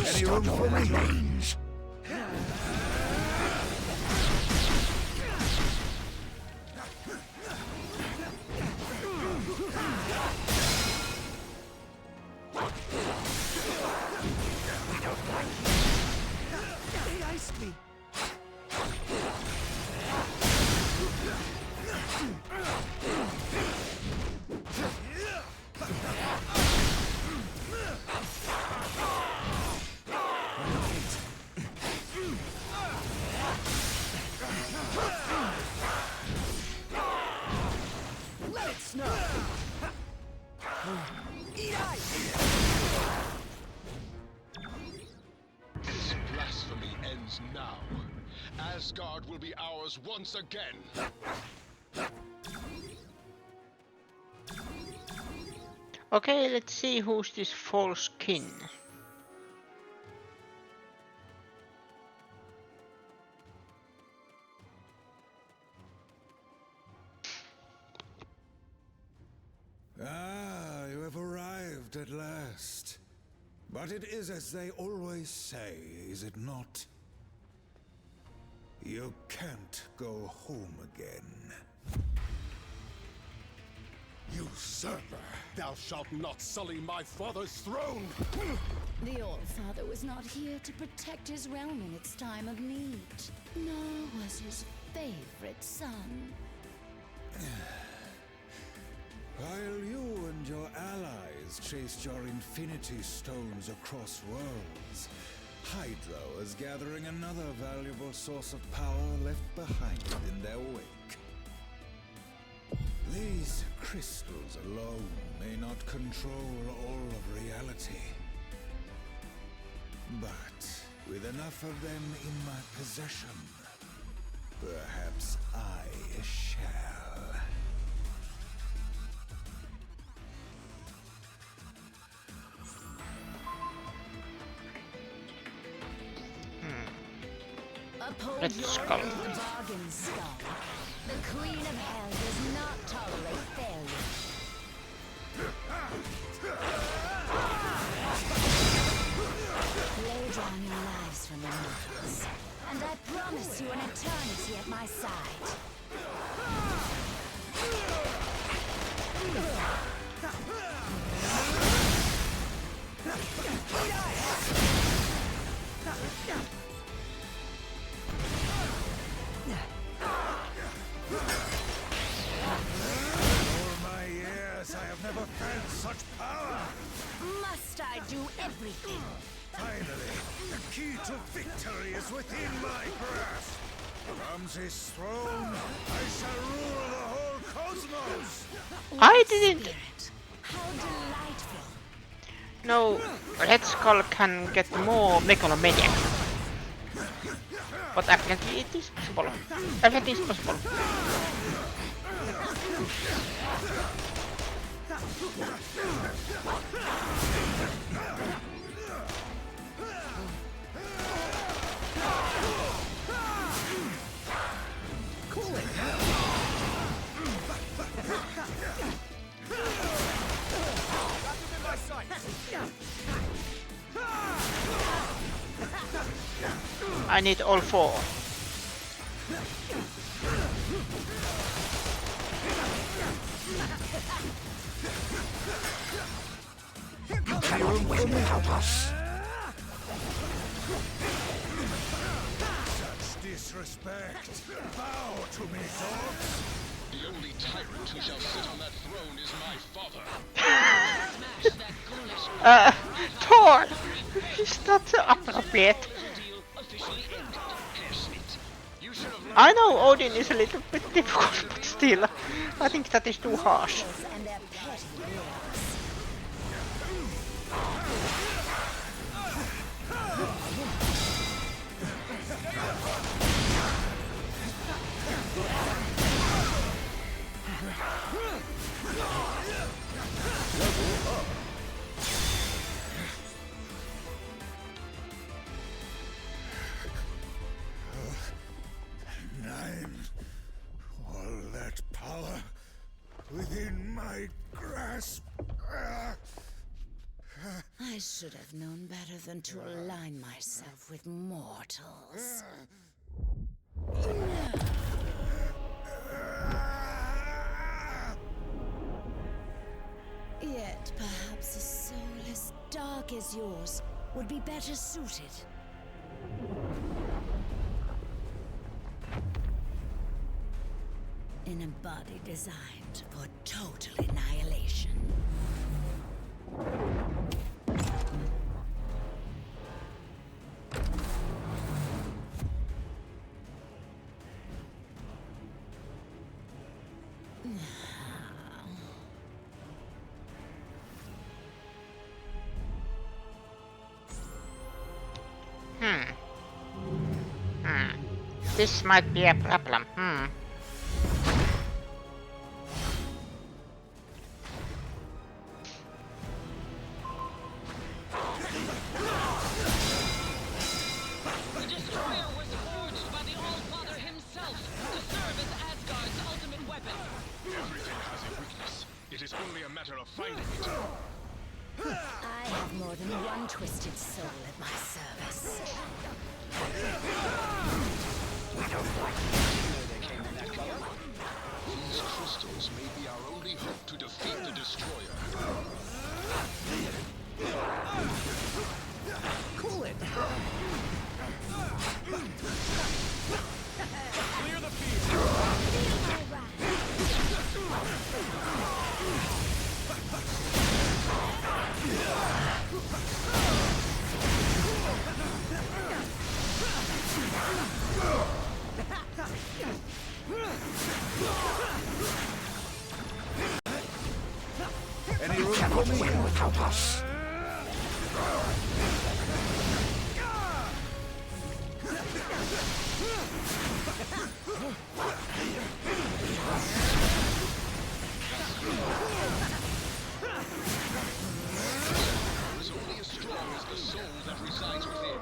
Any room for me? They iced me! Let it snow! Eat ice! This blasphemy ends now. Asgard will be ours once again. Okay, let's see who's this false king. Ah, you have arrived at last. But it is as they always say, is it not? You can't go home again. Usurper! Thou shalt not sully my father's throne! The All-Father was not here to protect his realm in its time of need, nor was his favorite son. While you and your allies chased your Infinity Stones across worlds, Hydra was gathering another valuable source of power left behind in their wake. These crystals alone may not control all of reality, but With enough of them in my possession, perhaps I shall. Let's go. The bargain skull. The Queen of Hell does not tolerate failure. Lay down your lives for the mortals, and I promise you an eternity at my side. I have never felt such power! Must I do everything? Finally, the key to victory is within my grasp! From this throne, I shall rule the whole cosmos! I didn't... How delightful! No, Red Skull can get more Megalomaniac. But apparently it is possible. Everything is possible. I need all four. Such disrespect! Bow to me, dogs! The only tyrant who shall sit on that throne is my father. Thor! Is not appropriate. I know Odin is a little bit difficult, but still, I think that is too harsh. All that power within my grasp. I should have known better than to align myself with mortals. Yet perhaps a soul as dark as yours would be better suited. In a body designed for total annihilation. This might be a problem. The Destroyer was forged by the All-Father himself to serve as Asgard's ultimate weapon. Everything has a weakness. It is only a matter of finding it. I have more than one twisted soul at my service. These crystals may be our only hope to defeat the Destroyer. Cool it! Clear the Any room for me without us? is only as strong as the soul that resides within.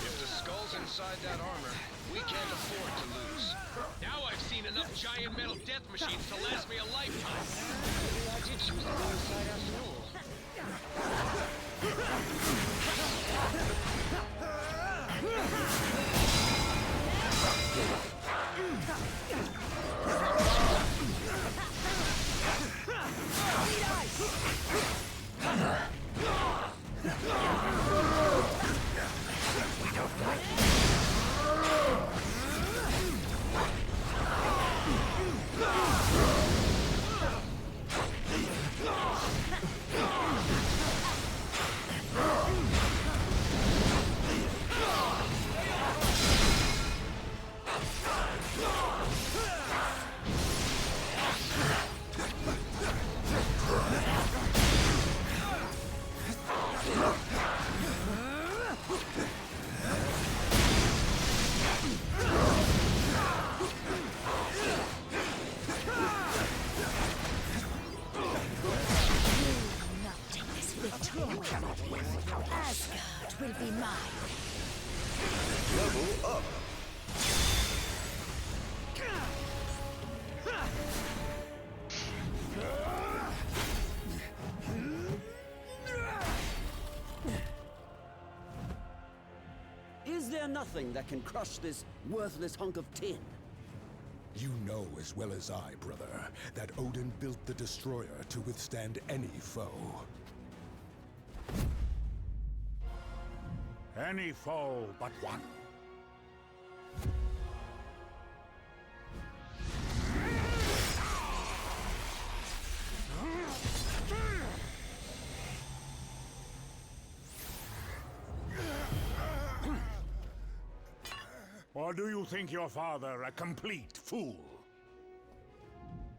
If the skull's inside that armor, we can't afford to lose. Now I've seen enough giant metal death machines to last me a lifetime. Maybe I did choose the wrong side after all. Asgard will be mine. Level up. Is there nothing that can crush this worthless hunk of tin? You know as well as I, brother, that Odin built the destroyer to withstand any foe. Any foe but one. Or do you think your father a complete fool?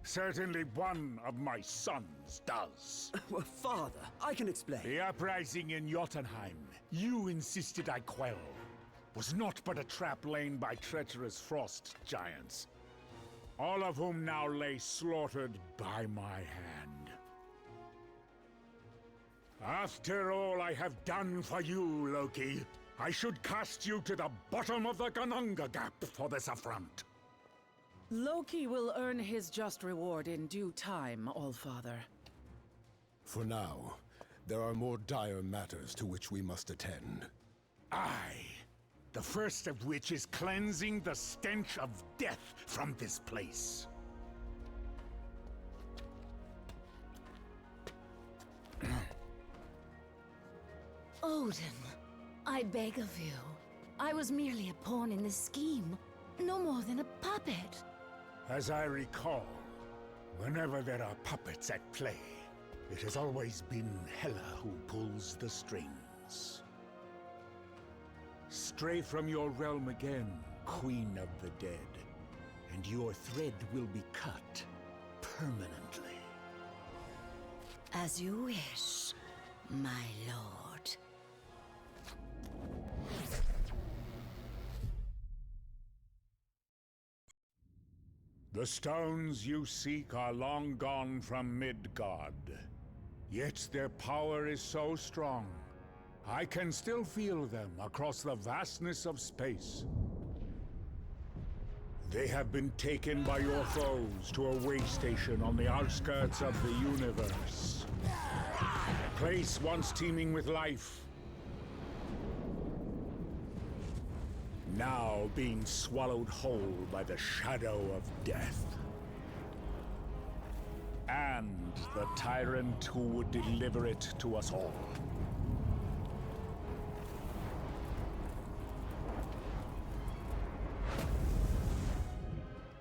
Certainly one of my sons does. Well, father, I can explain. The uprising in Jotunheim, you insisted I quell, was not but a trap laid by treacherous frost giants, all of whom now lay slaughtered by my hand. After all I have done for you, Loki, I should cast you to the bottom of the Gananga Gap for this affront. Loki will earn his just reward in due time, Allfather. For now, there are more dire matters to which we must attend. Aye. The first of which is cleansing the stench of death from this place. Odin, I beg of you. I was merely a pawn in this scheme. No more than a puppet. As I recall, whenever there are puppets at play, it has always been Hela who pulls the strings. Stray from your realm again, Queen of the Dead, and your thread will be cut permanently. As you wish, my lord. The stones you seek are long gone from Midgard. Yet their power is so strong, I can still feel them across the vastness of space. They have been taken by your foes to a way station on the outskirts of the universe. A place once teeming with life, now being swallowed whole by the shadow of death. And the tyrant who would deliver it to us all.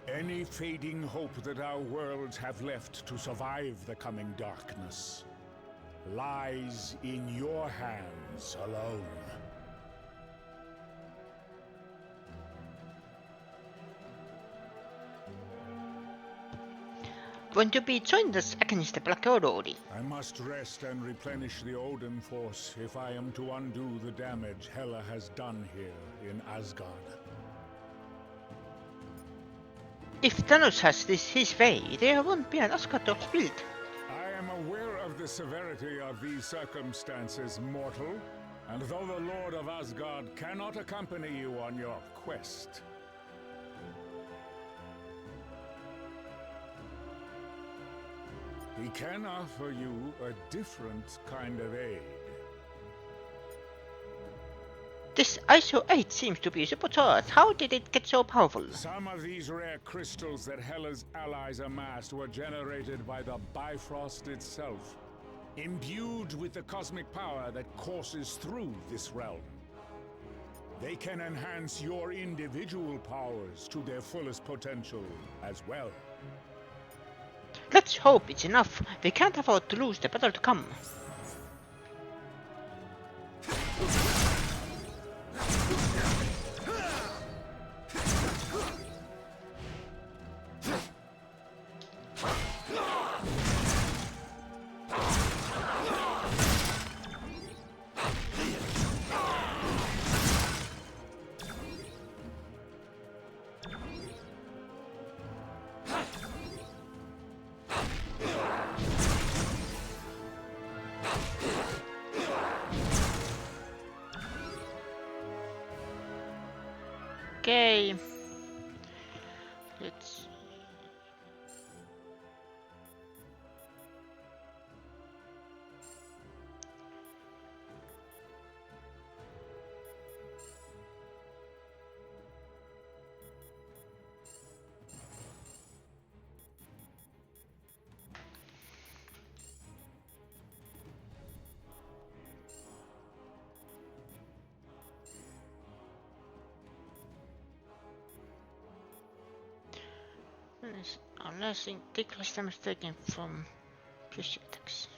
Any fading hope that our worlds have left to survive the coming darkness lies in your hands alone. Want to be joined us against the Black Order? I must rest and replenish the Odin force if I am to undo the damage Hela has done here in Asgard. If Thanos has this his way, there won't be an Asgard to build. I am aware of the severity of these circumstances, mortal. And though the Lord of Asgard cannot accompany you on your quest, he can offer you a different kind of aid. This ISO 8 seems to be sabotaged. How did it get so powerful? Some of these rare crystals that Hela's allies amassed were generated by the Bifrost itself, imbued with the cosmic power that courses through this realm. They can enhance your individual powers to their fullest potential as well. Let's hope it's enough. We can't afford to lose the battle to come. Okay. Let's... Unless take less damage taken from piercing attacks.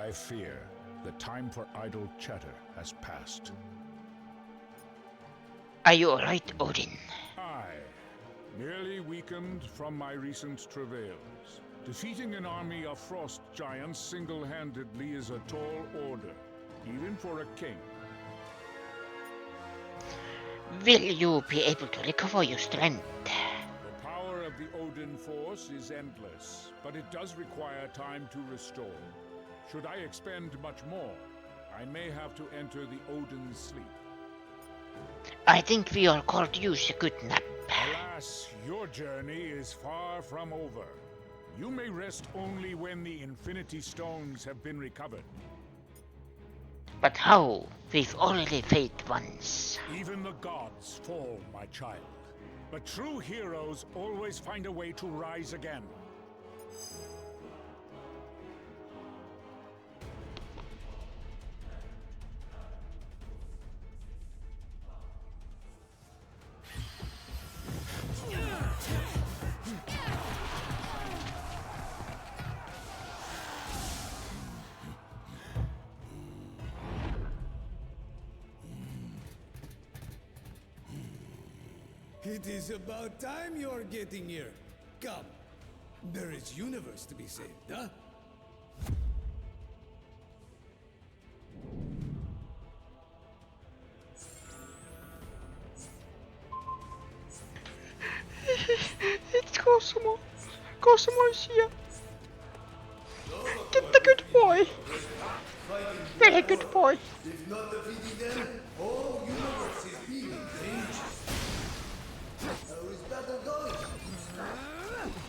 I fear the time for idle chatter has passed. Are you alright, Odin? Aye, merely weakened from my recent travails. Defeating an army of frost giants single-handedly is a tall order, even for a king. Will you be able to recover your strength? The power of the Odin force is endless, but it does require time to restore. Should I expend much more, I may have to enter the Odin's sleep. I think we are called to use a good nap. Alas, your journey is far from over. You may rest only when the Infinity Stones have been recovered. But how? We've already failed once. Even the gods fall, my child. But true heroes always find a way to rise again. It is about time you're getting here. Come. There is universe to be saved, huh? It's Cosmo. Cosmo is here. Get the good boy. Very good boy. If not defeating them, all universe is being dangerous. How is battle going?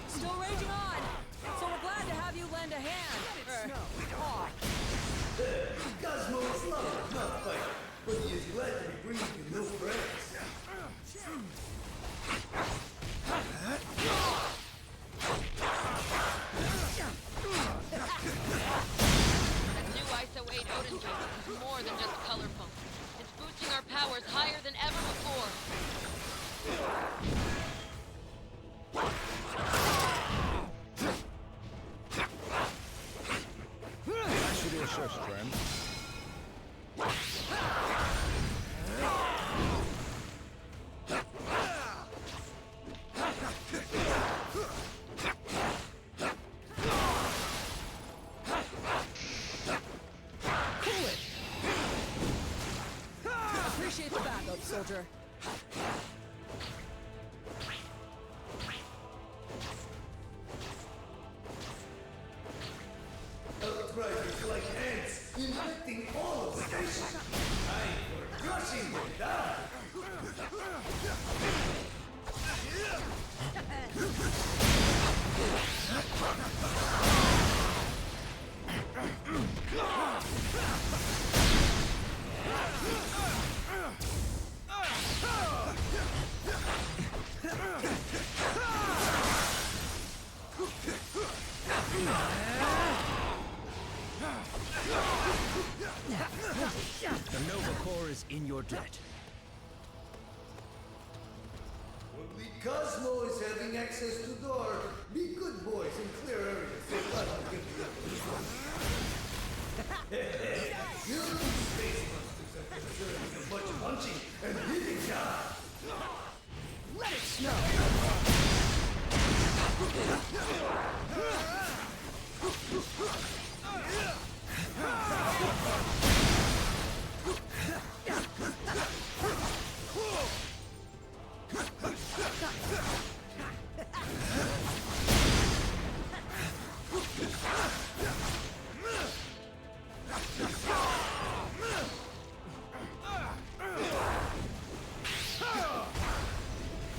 Still raging on. So we're glad to have you lend a hand. Cosmo is lovely, not fighting, but he is glad to be bringing you new friends. That new ISO 8 Odin drone is more than just colorful. It's boosting our powers higher than ever before. Thanks for the assist, friend. Appreciate the backup, soldier. Outriders like ants, infecting all of the station. Time for crushing them down. The Nova Core is in your debt. Only Cosmo is having access to door. Be good boys and clear areas so Cosmo can be You space monsters have been serving as much punching and hitting job. Let it snow.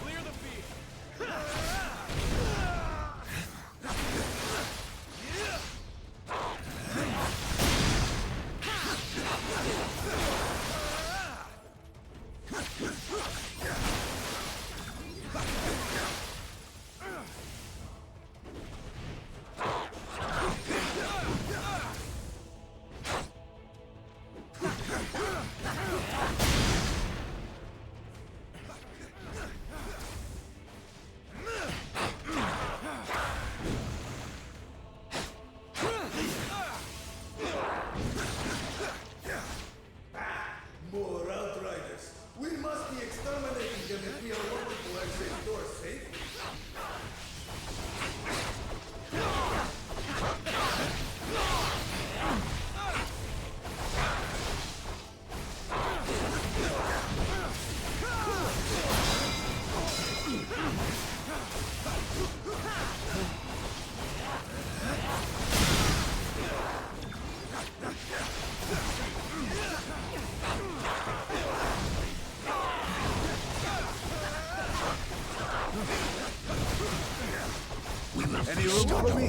Clear the field. More Outriders. We must be exterminating them if we are wanting to exit door safely. Any room for me?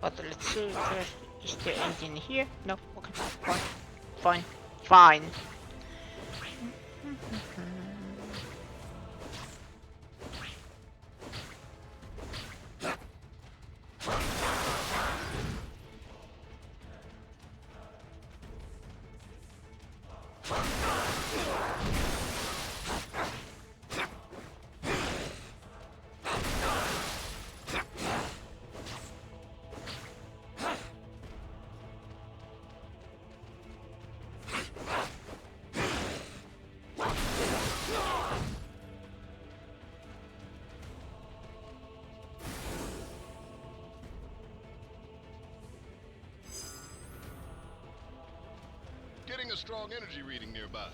But let's see first, is there anything here? No, okay, fine. Fine. Fine. Getting a strong energy reading nearby.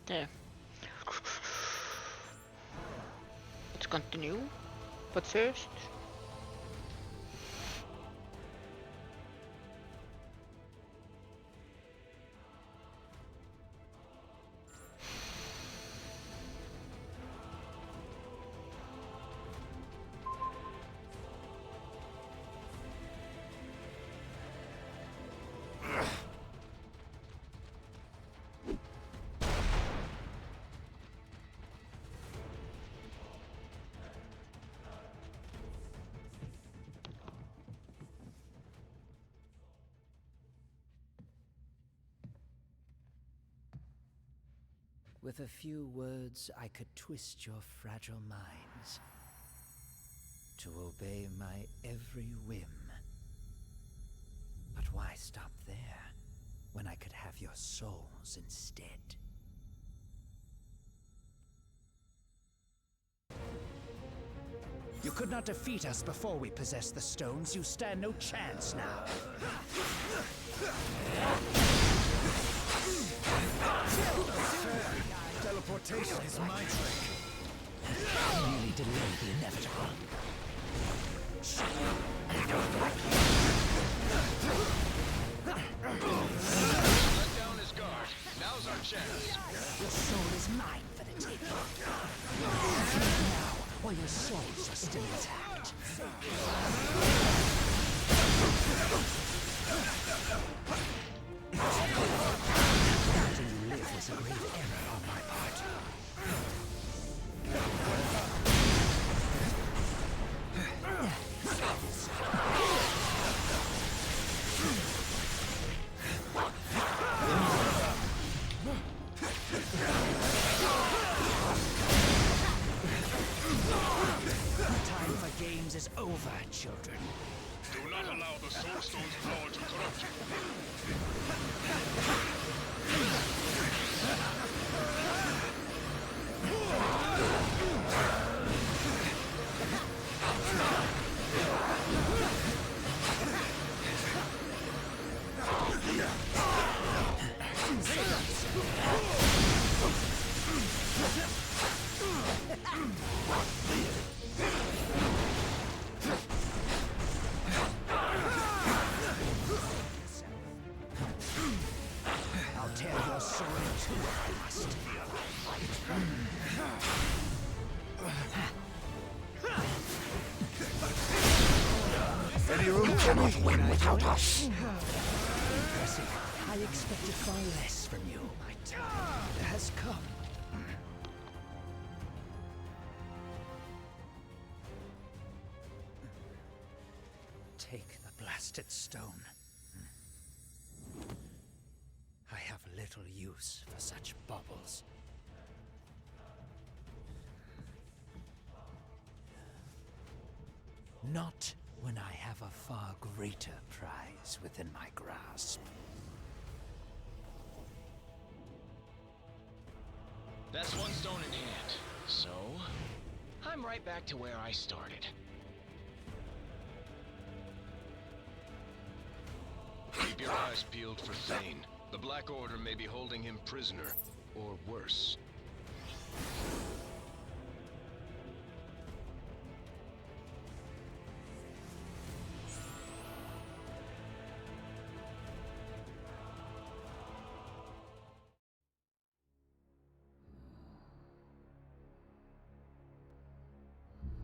There. Let's continue. But first... with a few words I could twist your fragile minds to obey my every whim. But why stop there, when I could have your souls instead? You could not defeat us before we possessed the stones. You stand no chance now. Teleportation is my trick. Merely delay the inevitable. Let down his guard. Now's our chance. Your soul is mine for the taking. Now, while your souls are still intact. Letting you live was a grave error on my part. Time for games is over, children. Do not allow the Soul Stone's power to corrupt you. I'll tear your soul in two if I must. Any room for Cannot me? win without us. Impressive. I expected far less from you. My time has come. Take the blasted stone. I have little use for such baubles. Not when I have a far greater prize within my grasp. That's one stone in hand. So, I'm right back to where I started. Keep your eyes peeled for Thane. The Black Order may be holding him prisoner, or worse.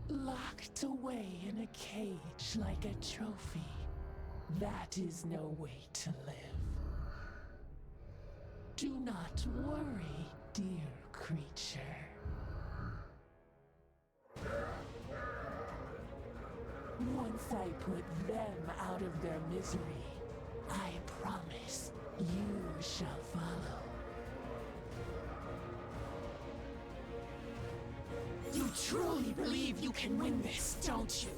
Locked away in a cage like a trophy. That is no way to live. Do not worry, dear creature. Once I put them out of their misery, I promise you shall follow. You truly believe you can win this, don't you?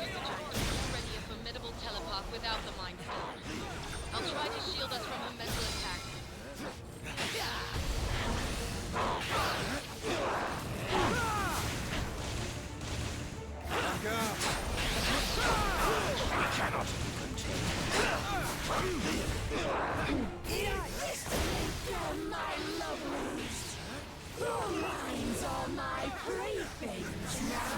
Already a formidable telepath without the Mind Stone. I'll try to shield us from a mental attack. I cannot be Listen, my lovelies. Your minds are my playthings now.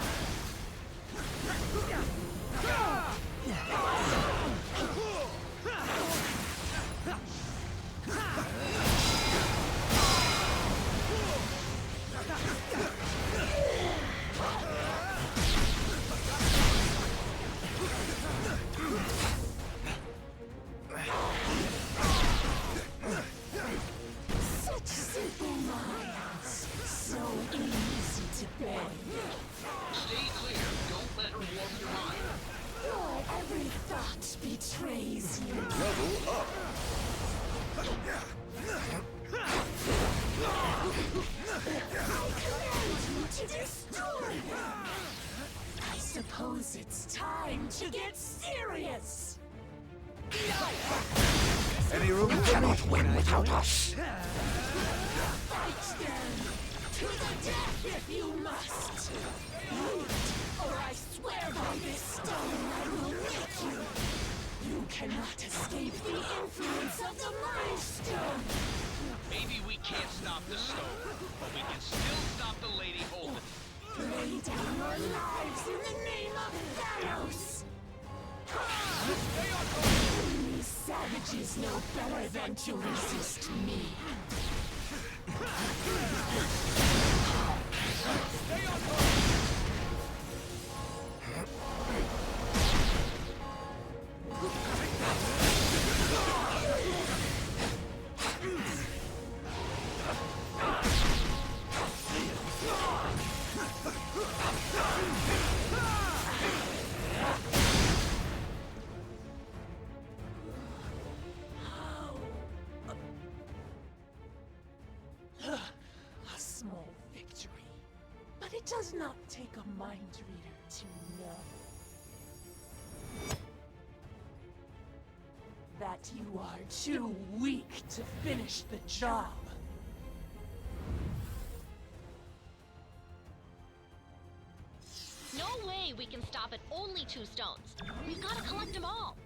Such simple minds, so easy to bend. Stay clear. Don't let her warp your mind. Your every thought betrays you. Level up. To destroy them. I suppose it's time to get serious. Any room for me? Win without us. Fight them to the death if you must. Or I swear by this stone I will make you. You cannot escape the influence of the Mind Stone. Maybe we can't stop the stone, but we can still stop the Lady Holden. Lay down your lives in the name of Thanos. These savages know better than to resist me. Stay on course! A small victory. But it does not take a mind reader to know that you are too weak to finish the job. No way we can stop at only 2 stones. We've got to collect them all.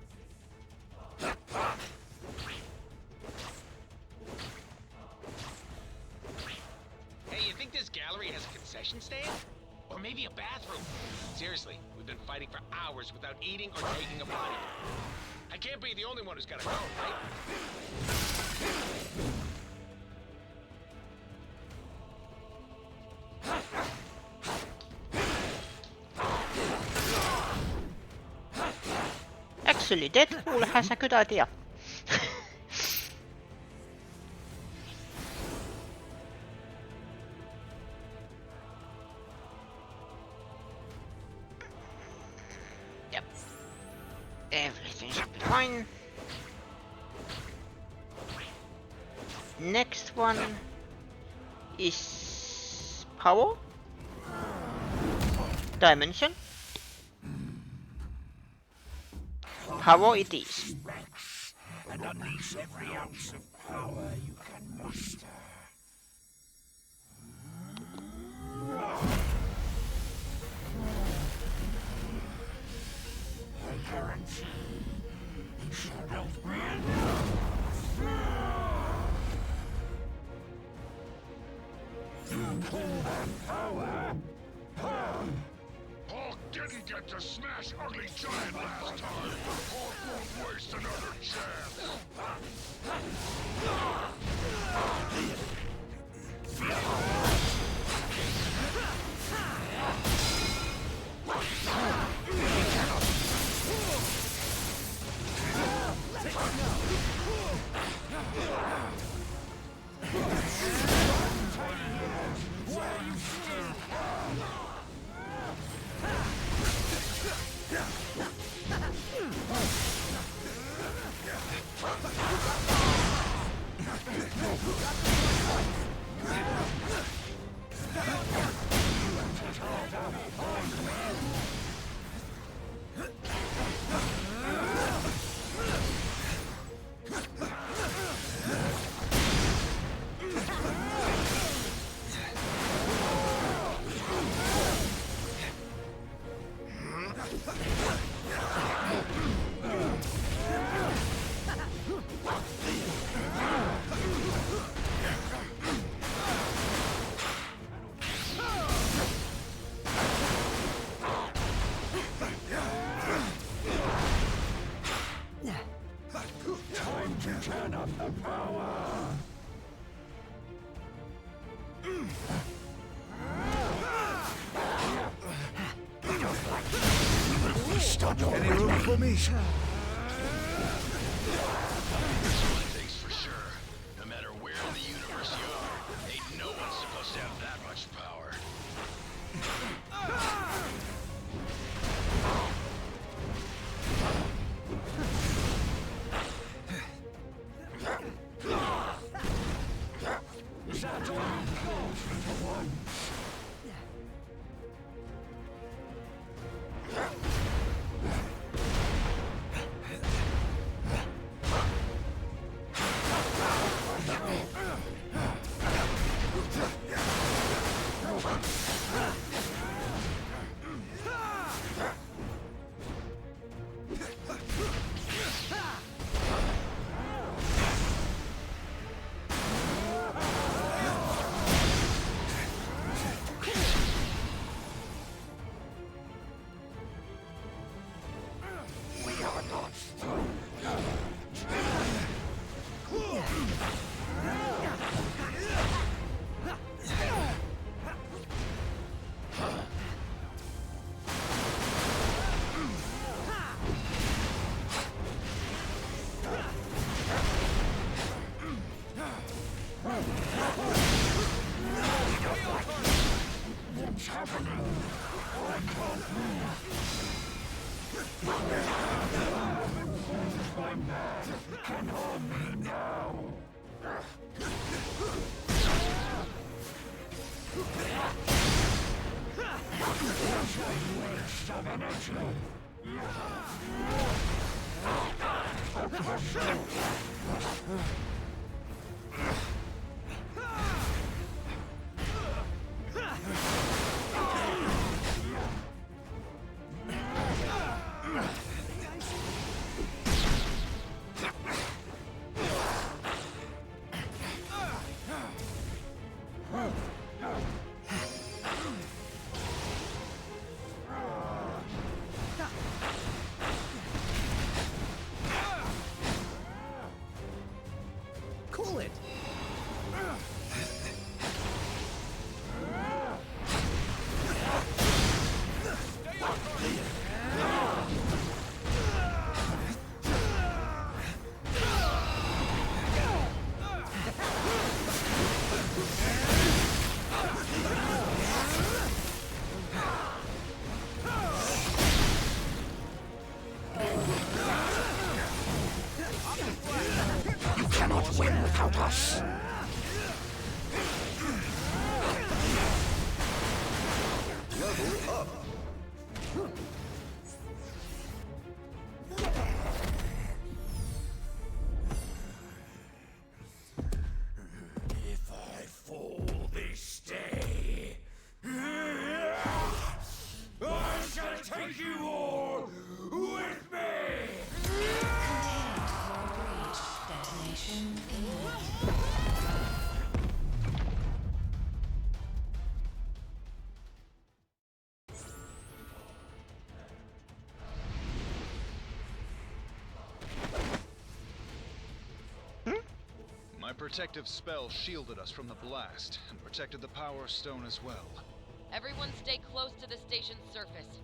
Hey, you think this gallery has a concession stand? Or maybe a bathroom? Seriously, we've been fighting for hours without eating or taking a bite. I can't be the only one who's gotta go, right? Actually, Deadpool has a good idea. Yep. Everything should be fine. Next one is power dimension. Power it is. And unleash every ounce of power you can muster. I guarantee you shall not win. Power! Hulk didn't get to smash Ugly Giant last time. Hulk won't waste another chance. Time to turn up the power! Any room for me? This one thing's for sure. No matter where in the universe you are, ain't no one supposed to have that much power. can hold me now. Waste of energy. Cool it! You cannot win without us. Level up. If I fall this day, I shall take you all with me! Detonation My protective spell shielded us from the blast, and protected the power stone as well. Everyone stay close to the station's surface.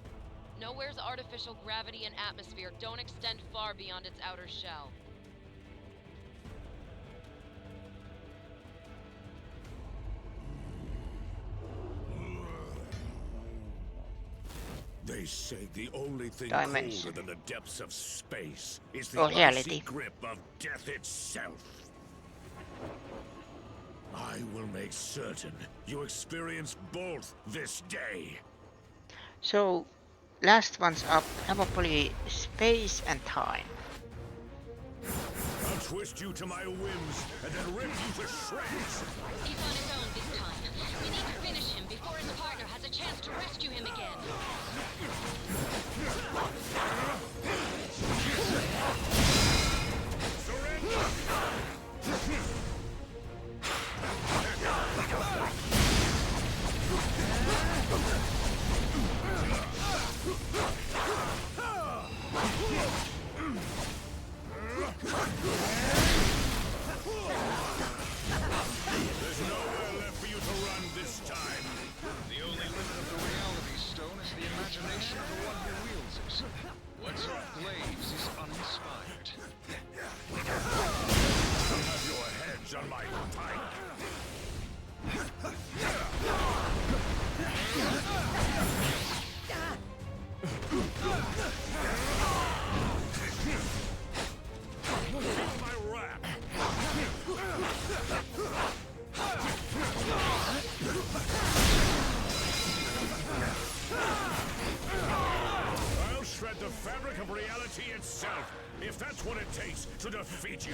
Nowhere's artificial gravity and atmosphere don't extend far beyond its outer shell. They say the only thing Dimension. colder than the depths of space is the Oh, icy reality. grip of death itself. I will make certain you experience both this day. So, last one's up, probably space and time. I'll twist you to my whims and then rip you to shreds. He's on his own this time. We need to finish him before his partner has a chance to rescue him again. There's nowhere left for you to run this time. The only limit of the reality stone is the imagination of the one who wields it. What's off blades is uninspired. You have your heads on my pike. My wrap. I'll shred the fabric of reality itself, if that's what it takes to defeat you.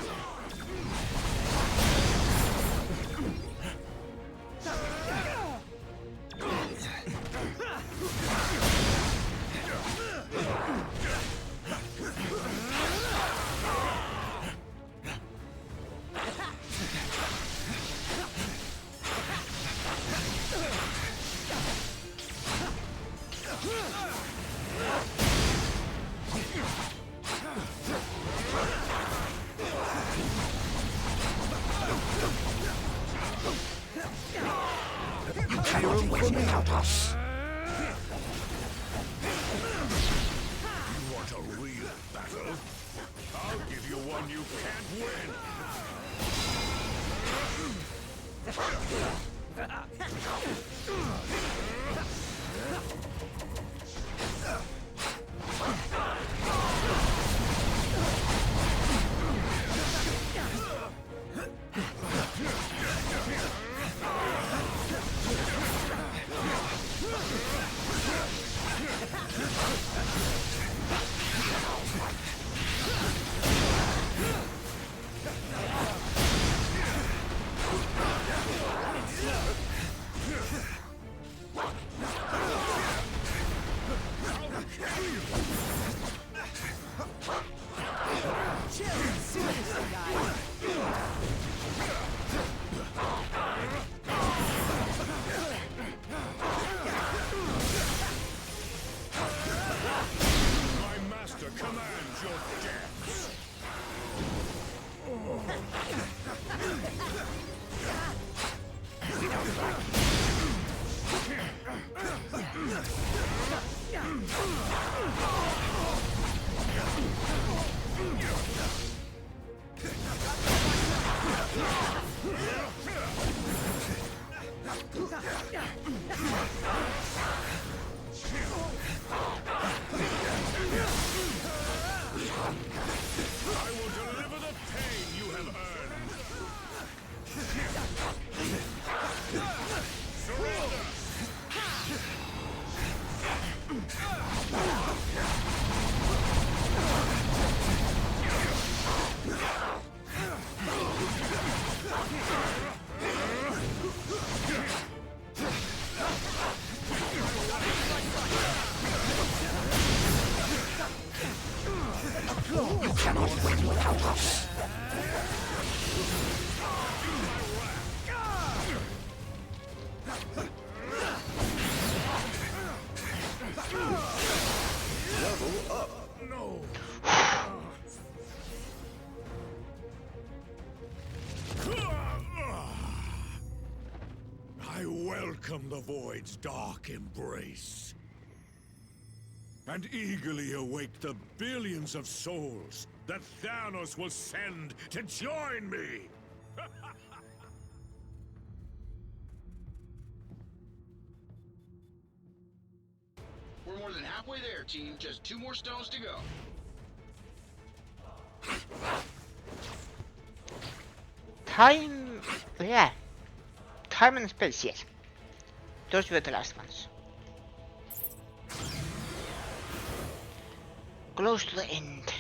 You cannot win without us. You want a real battle? I'll give you one you can't win. Chill, seriously, guys. My master commands your deaths. I will deliver the pain you have earned. Surrender! You cannot win without us. Level up. No. I welcome the Void's dark embrace, and eagerly await the billions of souls that Thanos will send to join me! We're more than halfway there, team. Just 2 more stones to go. Time... yeah. Time and space, yes. Those were the last ones. Close to the end.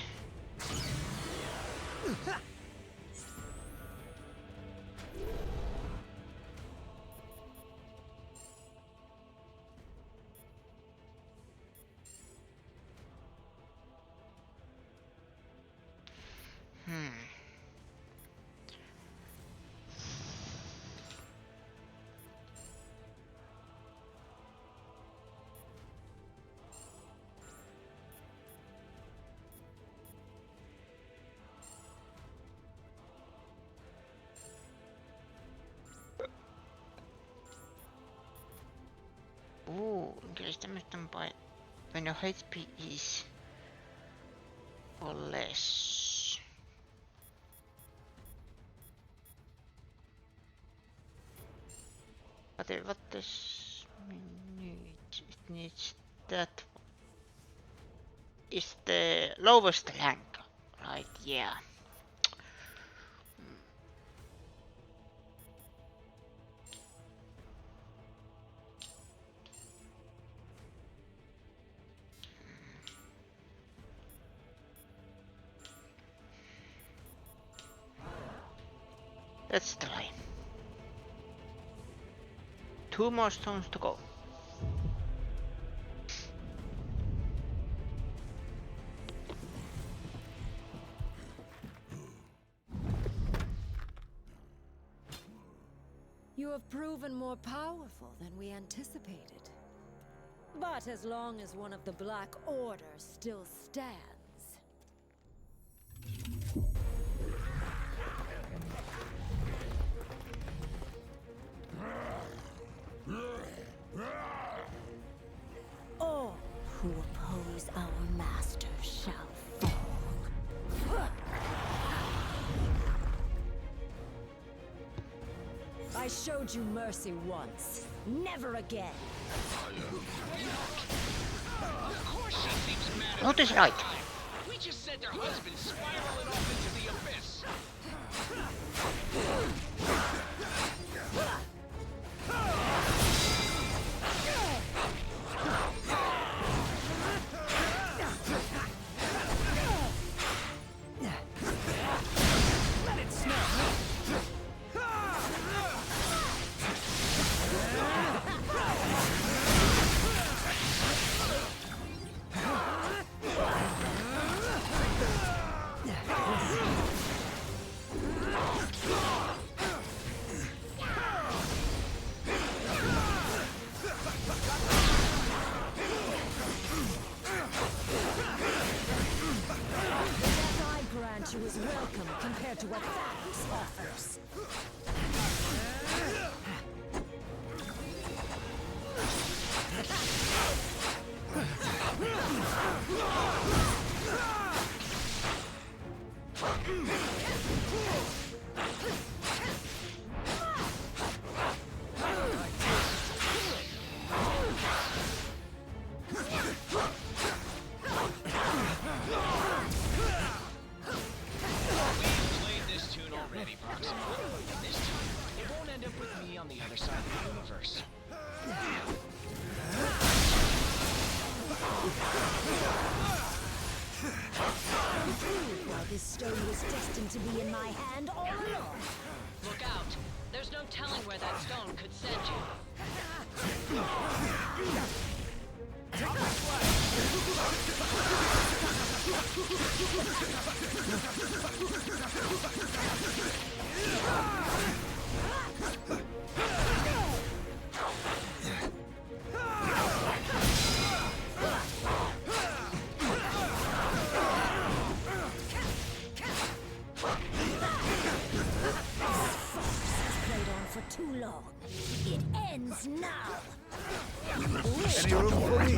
Increase damage done by when your HP is or less. What does need? It needs that is the lowest rank, right? Yeah. Let's try. 2 more stones to go. You have proven more powerful than we anticipated. But as long as one of the Black Order still stands... all who oppose our master shall fall. I showed you mercy once. Never again. Of course she seems mad at What is the right? time. We just sent her husband spiraling off into the abyss. Let it snow. virtue is welcome compared to what Thanos offers. This time, it won't end up with me on the other side of the universe. Well, this stone was destined to be in my hand all along. Look out. There's no telling where that stone could send you. For too long. It ends now. Any room for me?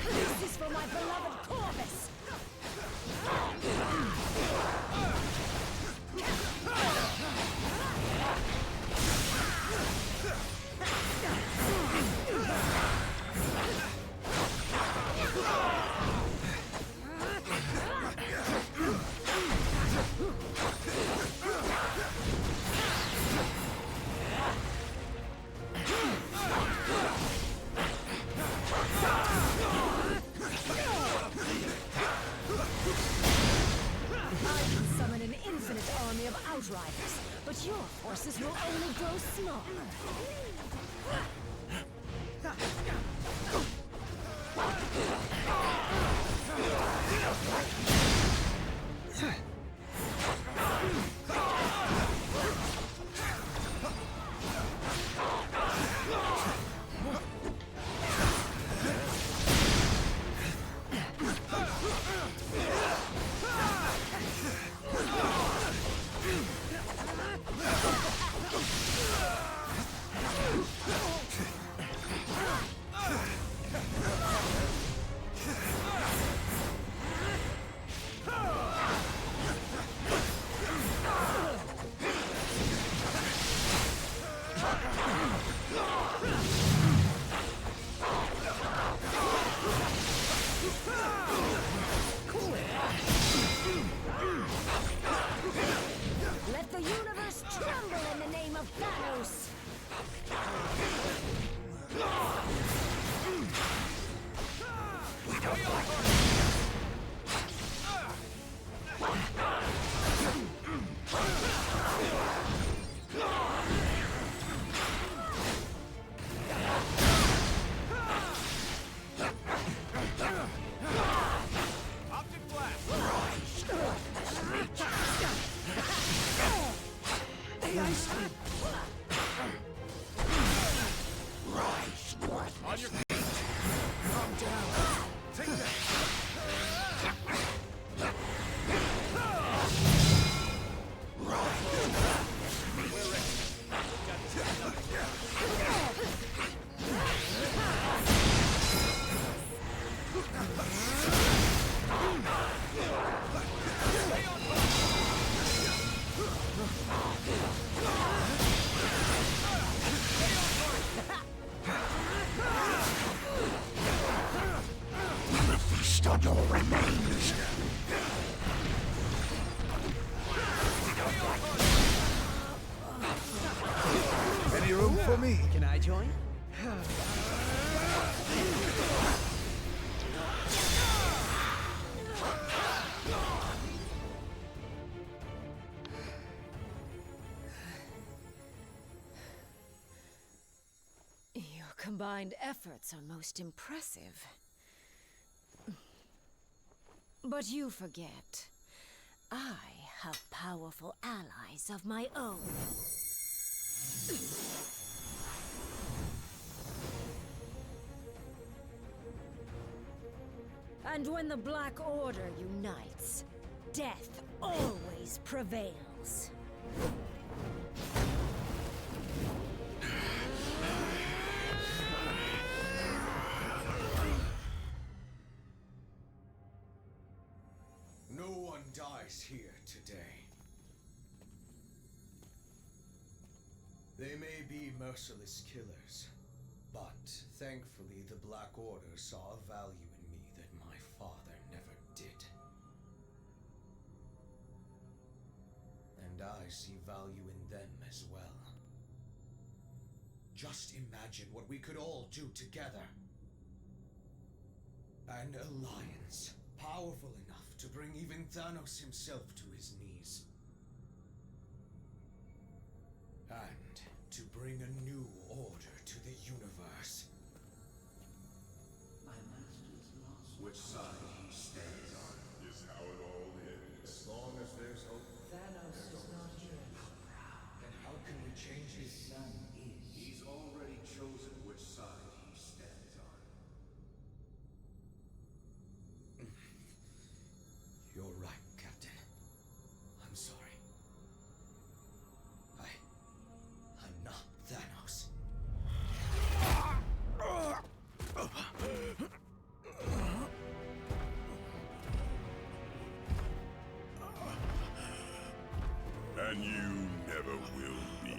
This is for my beloved Corvus. Outriders, but your forces will only grow smaller. Let the universe tremble in the name of Thanos! On your feet! Calm down! Take that! On your remains. Any room for me? Can I join? Your combined efforts are most impressive. But you forget, I have powerful allies of my own. And when the Black Order unites, death always prevails. No one dies here today. They may be merciless killers, but thankfully the Black Order saw a value in me that my father never did. And I see value in them as well. Just imagine what we could all do together. An alliance, powerful enough to bring even Thanos himself to his knees. And to bring a new order to the universe. My master's lost. Which side he stands on is how it all ends. As long as there's hope. Thanos is not here. Then how can we change His his son is. He's already chosen which side he stands on. You're right, Captain. I'm sorry. I'm not Thanos. And you never will be.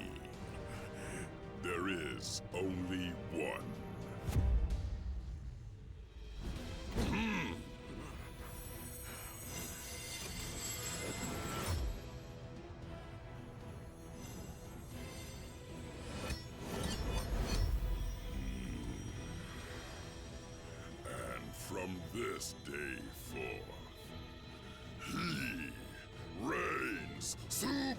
There is only one. And from this day forth, he reigns supreme!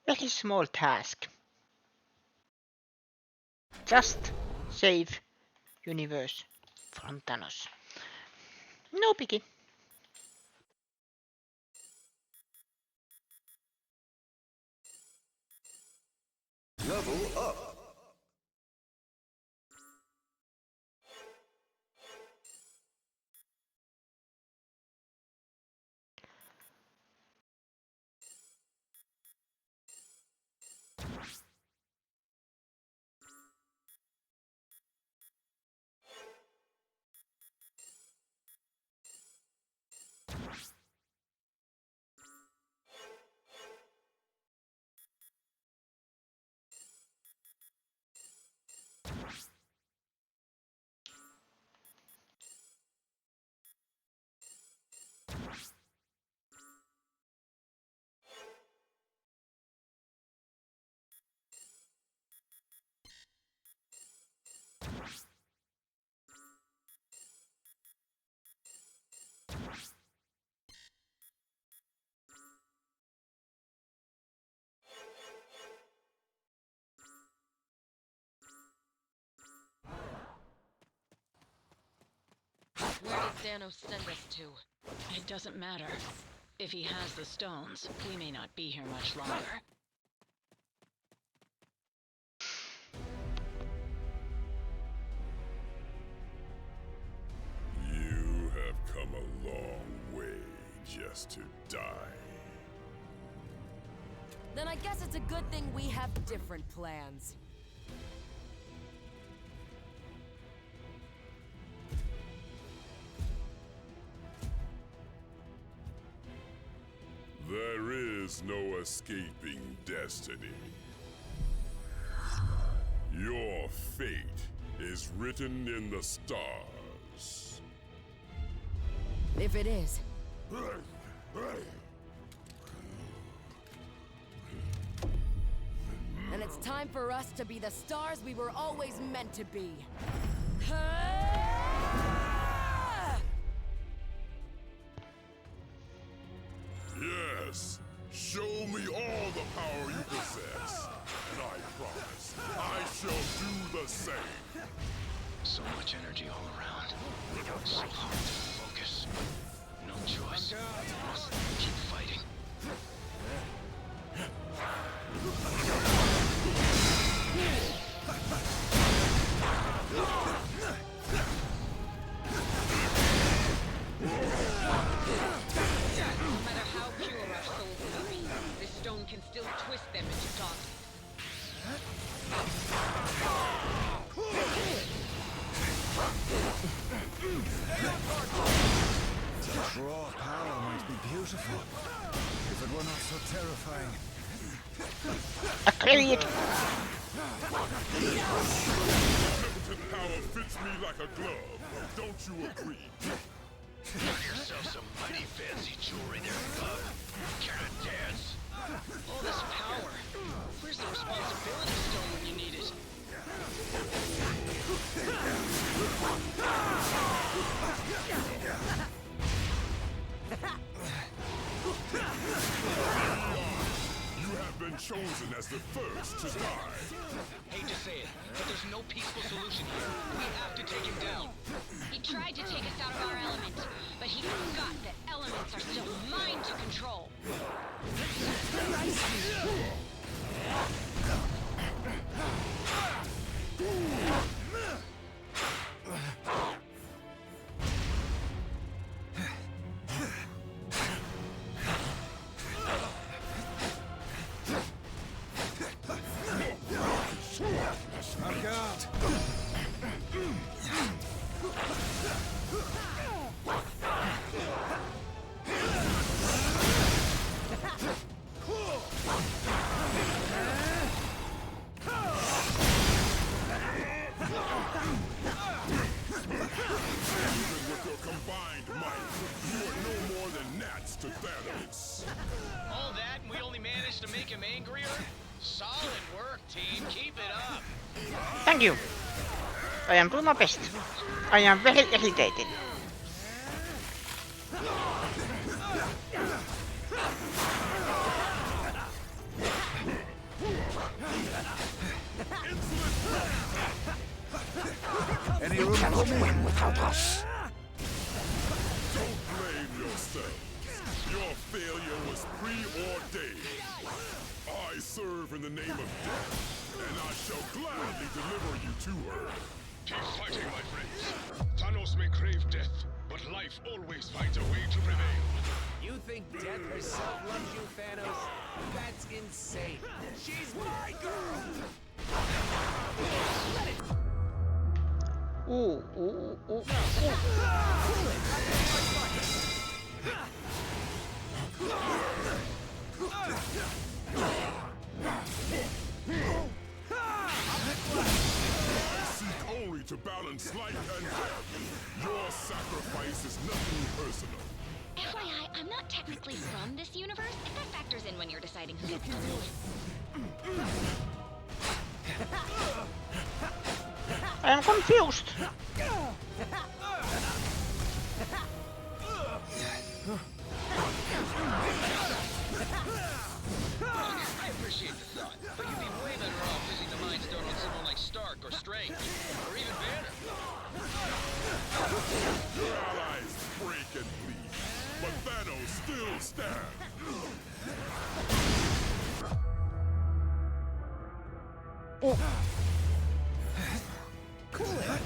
Very small task. Just save universe from Thanos. No biggie. Level up. Where does Thanos send us to? It doesn't matter. If he has the stones, we may not be here much longer. You have come a long way just to die. Then I guess it's a good thing we have different plans. There is no escaping destiny. Your fate is written in the stars. If it is. And it's time for us to be the stars we were always meant to be. Yes. Show me all the power you possess. And I promise, I shall do the same. So much energy all around. So hard to focus. No choice. Must keep fighting. No matter how pure our souls may be, this stone can still twist them into darkness. Such raw power might be beautiful, if it were not so terrifying. Agreed. Omnipotent power fits me like a glove. Don't you agree? Have yourself some mighty fancy jewelry there, bub. Care to dance? All this power. Where's the responsibility stone when you need it? You have been chosen as the first to die. Hate to say it, but there's no peaceful solution here. We have to take him down. He tried to take us out of our element, but he forgot that elements are still mine to control. Knock out! Even with your combined might, you are no more than gnats to Thanos. All that and we only managed to make him angrier? Solid work, team. Keep it up. Thank you. I am doing my best. I am very irritated. Any room for me? Without us. Don't blame yourself. Your failure was preordained. I serve in the name of death, and I shall gladly deliver you to her. Keep fighting, my friends. Thanos may crave death, but life always finds a way to prevail. You think death herself loves you, Thanos? That's insane. She's my girl! Let it... Ooh, ooh, ooh, ooh. I seek only to balance life and death. Your sacrifice is nothing personal. FYI, I'm not technically from this universe, if that factors in when you're deciding who gets to live. I am confused. I appreciate the thought, but you'd be way better off using the Mind Stone on someone like Stark or Strange, or even Banner. Your allies break and bleed, but Thanos still stands. Cool it!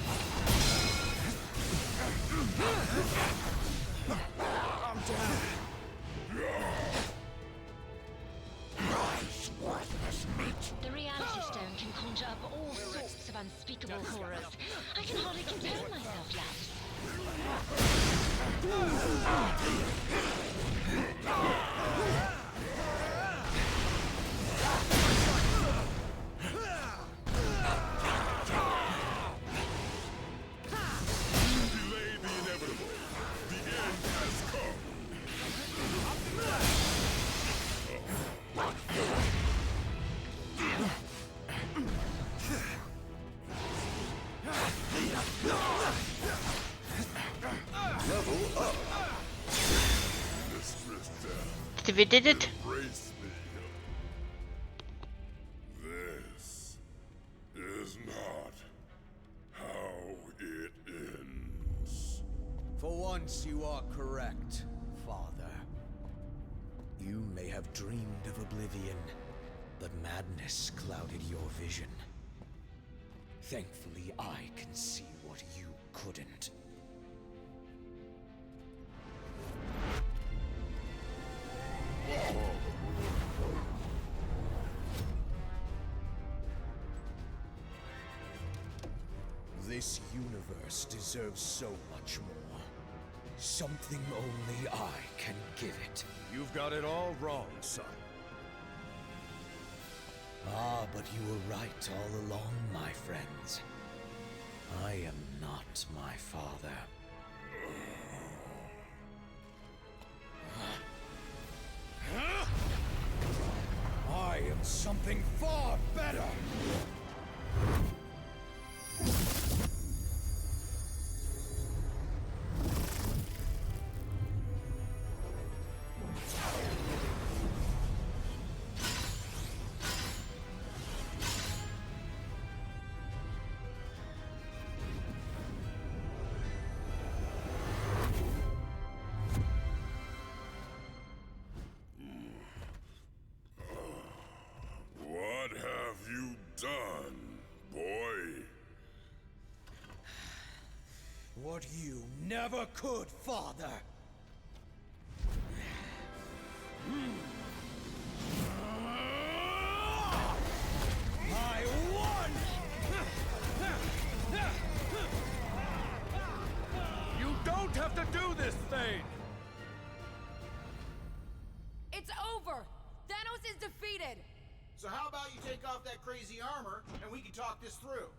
I'm down. The reality stone can conjure up all sorts of unspeakable horrors. I can hardly contain myself, lads. Delay the inevitable. The end has come. Level up. Mistress Death, We did it. embrace me. This is not how it ends. For once, you are correct, Father. You may have dreamed of oblivion, but madness clouded your vision. Thankfully, I can see what you couldn't. This universe deserves so much more. Something only I can give it. You've got it all wrong, son. Ah, but you were right all along, my friends. I am not my father. I am something far better! What have you done, boy? What you never could, Father! I won! You don't have to do this thing! It's over! Thanos is defeated! So how about you take off that crazy armor, and we can talk this through?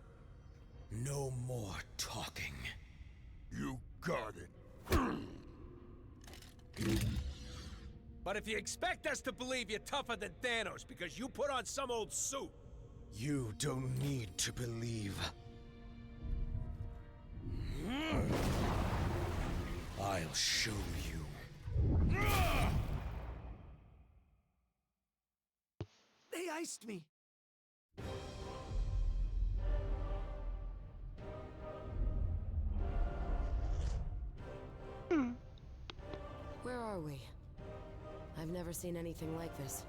No more talking. You got it. But if you expect us to believe you're tougher than Thanos because you put on some old suit... You don't need to believe. I'll show you. They iced me. Where are we? I've never seen anything like this.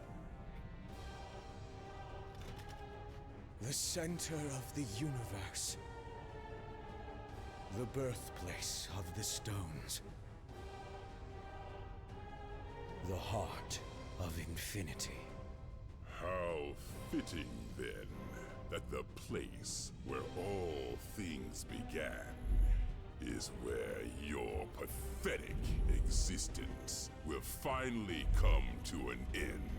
The center of the universe. The birthplace of the stones. The heart of infinity. How fitting, then, that the place where all things began is where your pathetic existence will finally come to an end.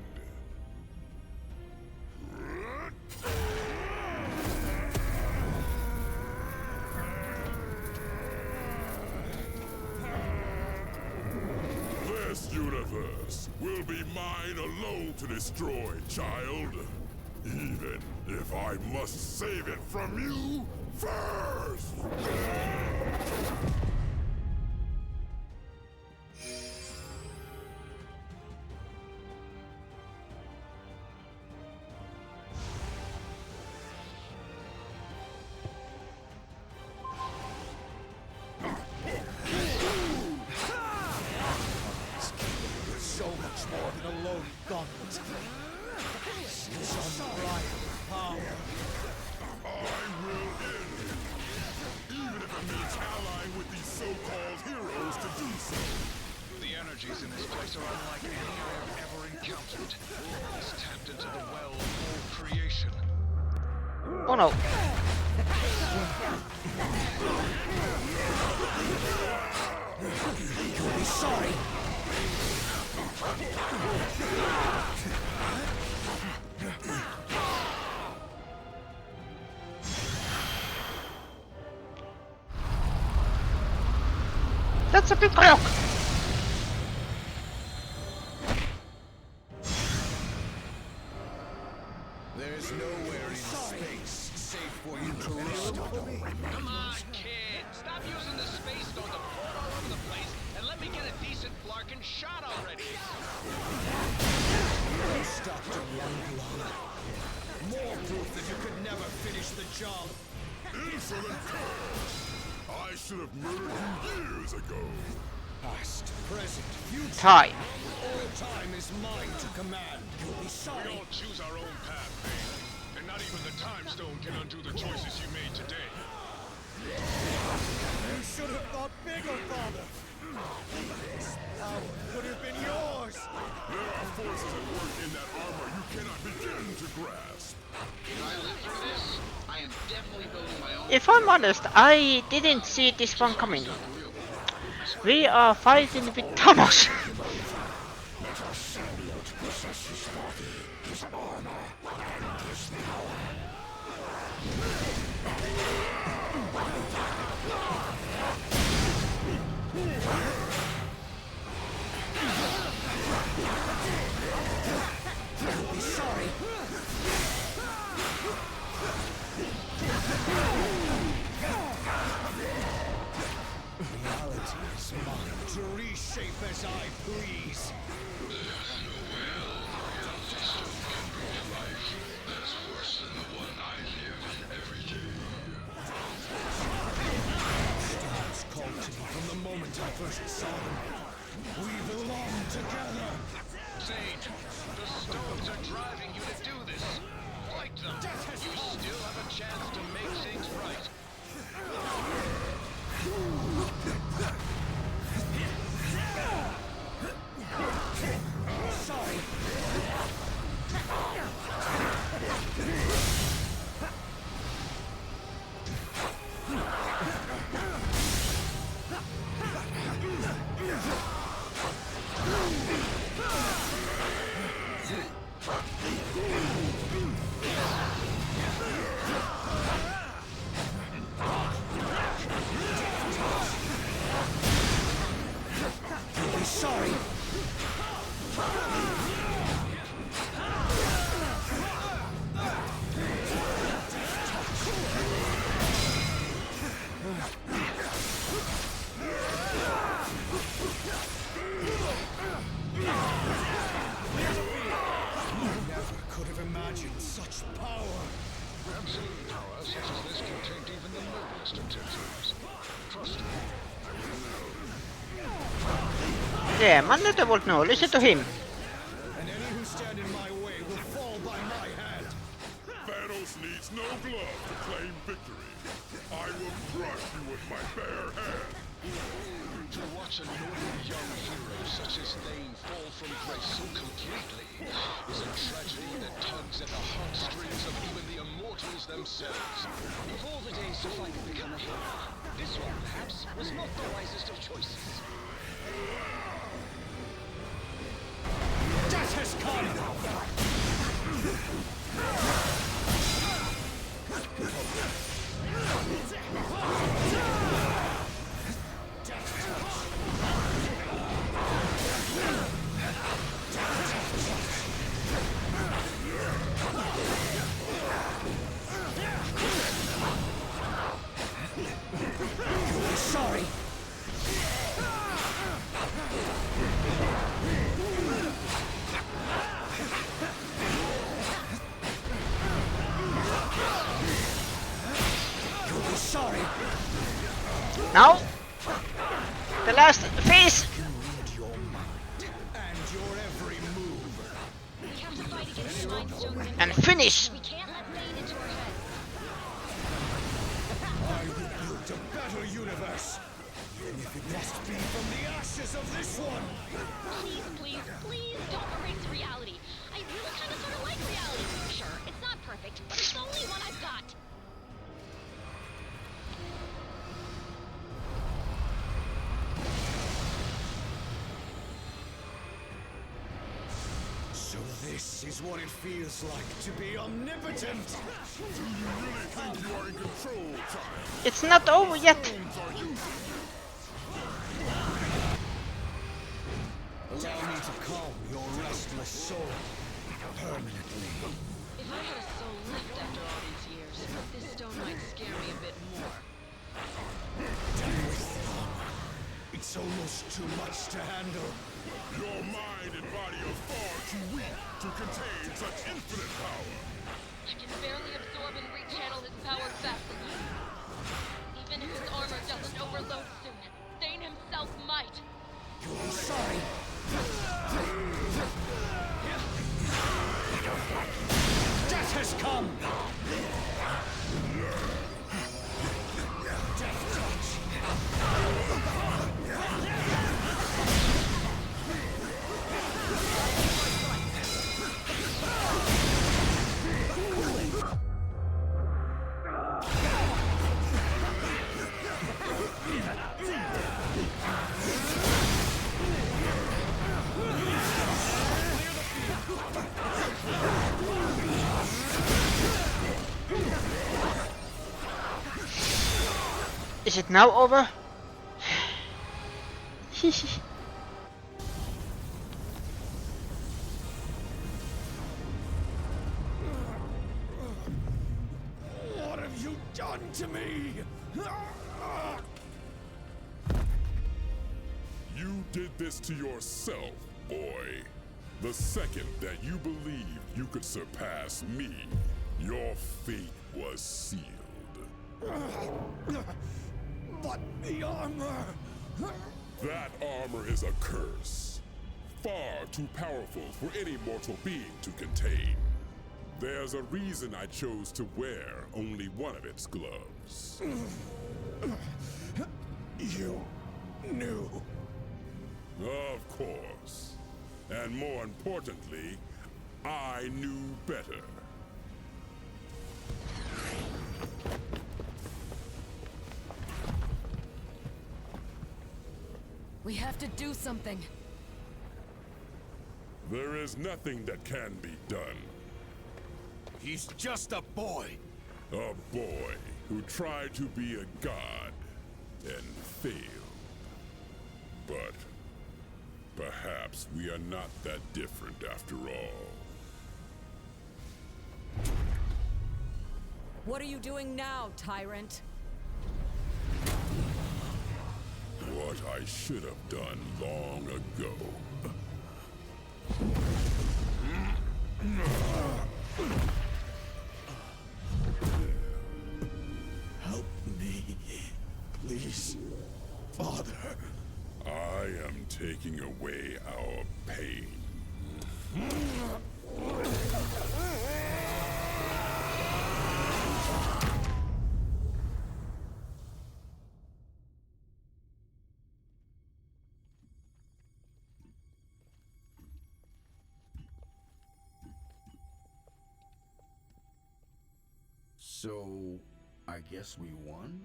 This universe will be mine alone to destroy, child. Even if I must save it from you first! So much more than a lone gauntlet. It's unbridled power. I will end it, even if it means allying with these so-called heroes to do so. The energies in this place are unlike any I have ever encountered. It's tapped into the well of all creation. Oh no. You'll be sorry. That's a big rock. There's nowhere in space safe for you to run. Come on, kid! insolent cur! I should have murdered you years ago! Past, present, future. Time. All time is mine to command. You'll be sorry. We all choose our own path, Bane. And not even the Time Stone can undo the choices you made today. You should have thought bigger, Father. This power could have been yours. There are forces at work in that armor you cannot begin to grasp. If I live through this, I am definitely building my own. If I'm honest, I didn't see this one coming. We are fighting with Thanos. Be sorry. Reality is mine to reshape as I please. Stones called to me from the moment I first saw them. We belong together. Sage, the stones are driving you to do this. Fight them. You still have a chance to make things right. Sorry. You'll be sorry. Never could have imagined such power. Absolute power such as this can taint even the noblest of tattoos. Trust me. Yeah, man, that would know. Listen to him. And any who stand in my way will fall by my hand. Thanos needs no glove to claim victory. I will crush you with my bare hand. To watch a noble young hero such as Thane fall from grace so completely is a tragedy that tugs at the heartstrings of even the immortals themselves. If all the days to fight had become a hero, this one perhaps was not the wisest of choices. Death has come! You'll be sorry. You'll be sorry. Now, the last phase. You read your mind and your every move. We have to fight against the Mind Stones And finish. We can't let Bane into our heads. I will build a better universe. Even if it must be from the ashes of this one. Please, please, please don't erase reality. I really kind of sort of like reality. Sure, it's not perfect, but it's the only one I've got. So this is what it feels like to be omnipotent. Do you really think you are in control, child? It's not over yet. Stones are useless. Allow me to calm your restless soul permanently. If I had a soul left after all these years, this stone might scare me a bit more. Done with them. It's almost too much to handle. Your mind and body are far too weak to contain such infinite power. I can barely absorb and rechannel his power fast enough. Even if his armor doesn't overload soon, Thane himself might. You'll be sorry. Death has come! Death Is it now over? What have you done to me? You did this to yourself, boy. The second that you believed you could surpass me, your fate was sealed. But the armor... That armor is a curse. Far too powerful for any mortal being to contain. There's a reason I chose to wear only one of its gloves. You knew. Of course. And more importantly, I knew better. We have to do something. There is nothing that can be done. He's just a boy. A boy who tried to be a god and failed. But perhaps we are not that different after all. What are you doing now, tyrant? What I should have done long ago. Help me, please, Father. I am taking away our pain. So, I guess we won?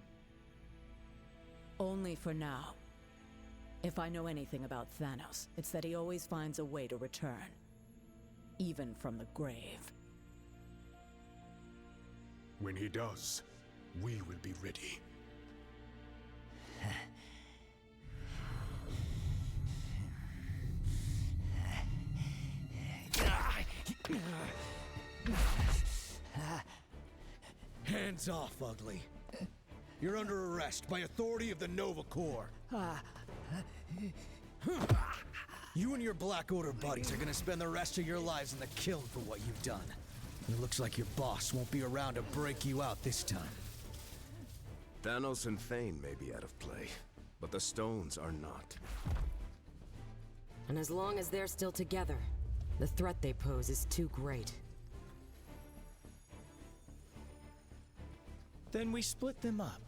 Only for now. If I know anything about Thanos, it's that he always finds a way to return. Even from the grave. When he does, we will be ready. Hands off, Ugly. You're under arrest by authority of the Nova Corps. You and your Black Order buddies are gonna spend the rest of your lives in the kiln for what you've done. It looks like your boss won't be around to break you out this time. Thanos and Thane may be out of play, but the stones are not. And as long as they're still together, the threat they pose is too great. Then we split them up.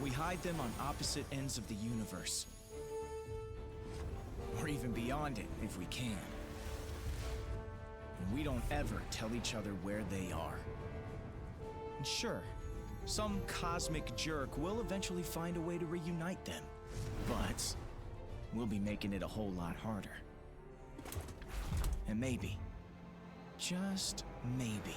We hide them on opposite ends of the universe. Or even beyond it, if we can. And we don't ever tell each other where they are. And sure, some cosmic jerk will eventually find a way to reunite them. But we'll be making it a whole lot harder. And maybe, just maybe,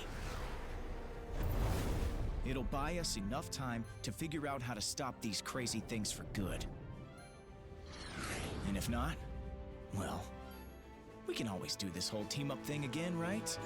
it'll buy us enough time to figure out how to stop these crazy things for good. And if not, well, We can always do this whole team-up thing again, right?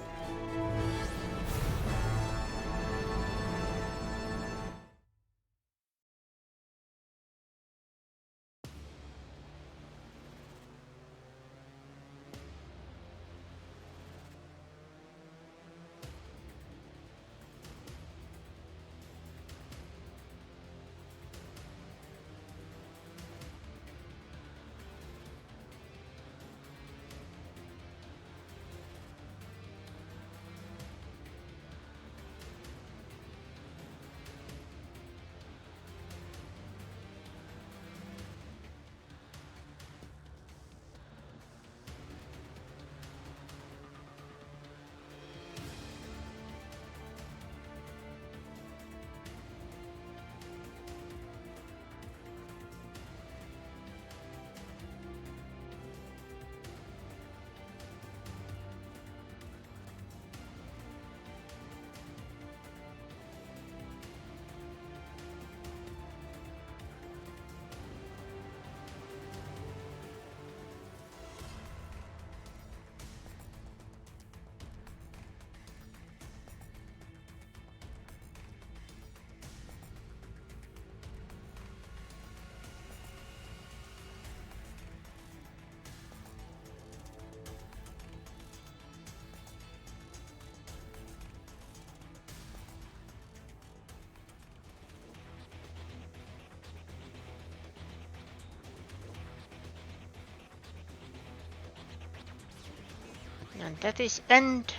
And that is end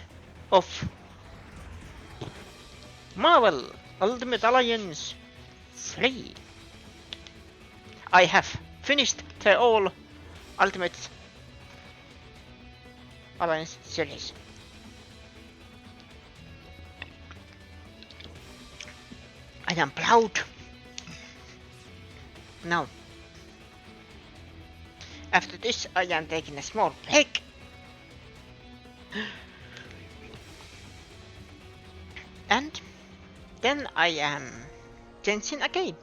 of Marvel Ultimate Alliance 3. I have finished the all Ultimate Alliance series. I am proud. Now, after this I am taking a small break. And then I am changing again.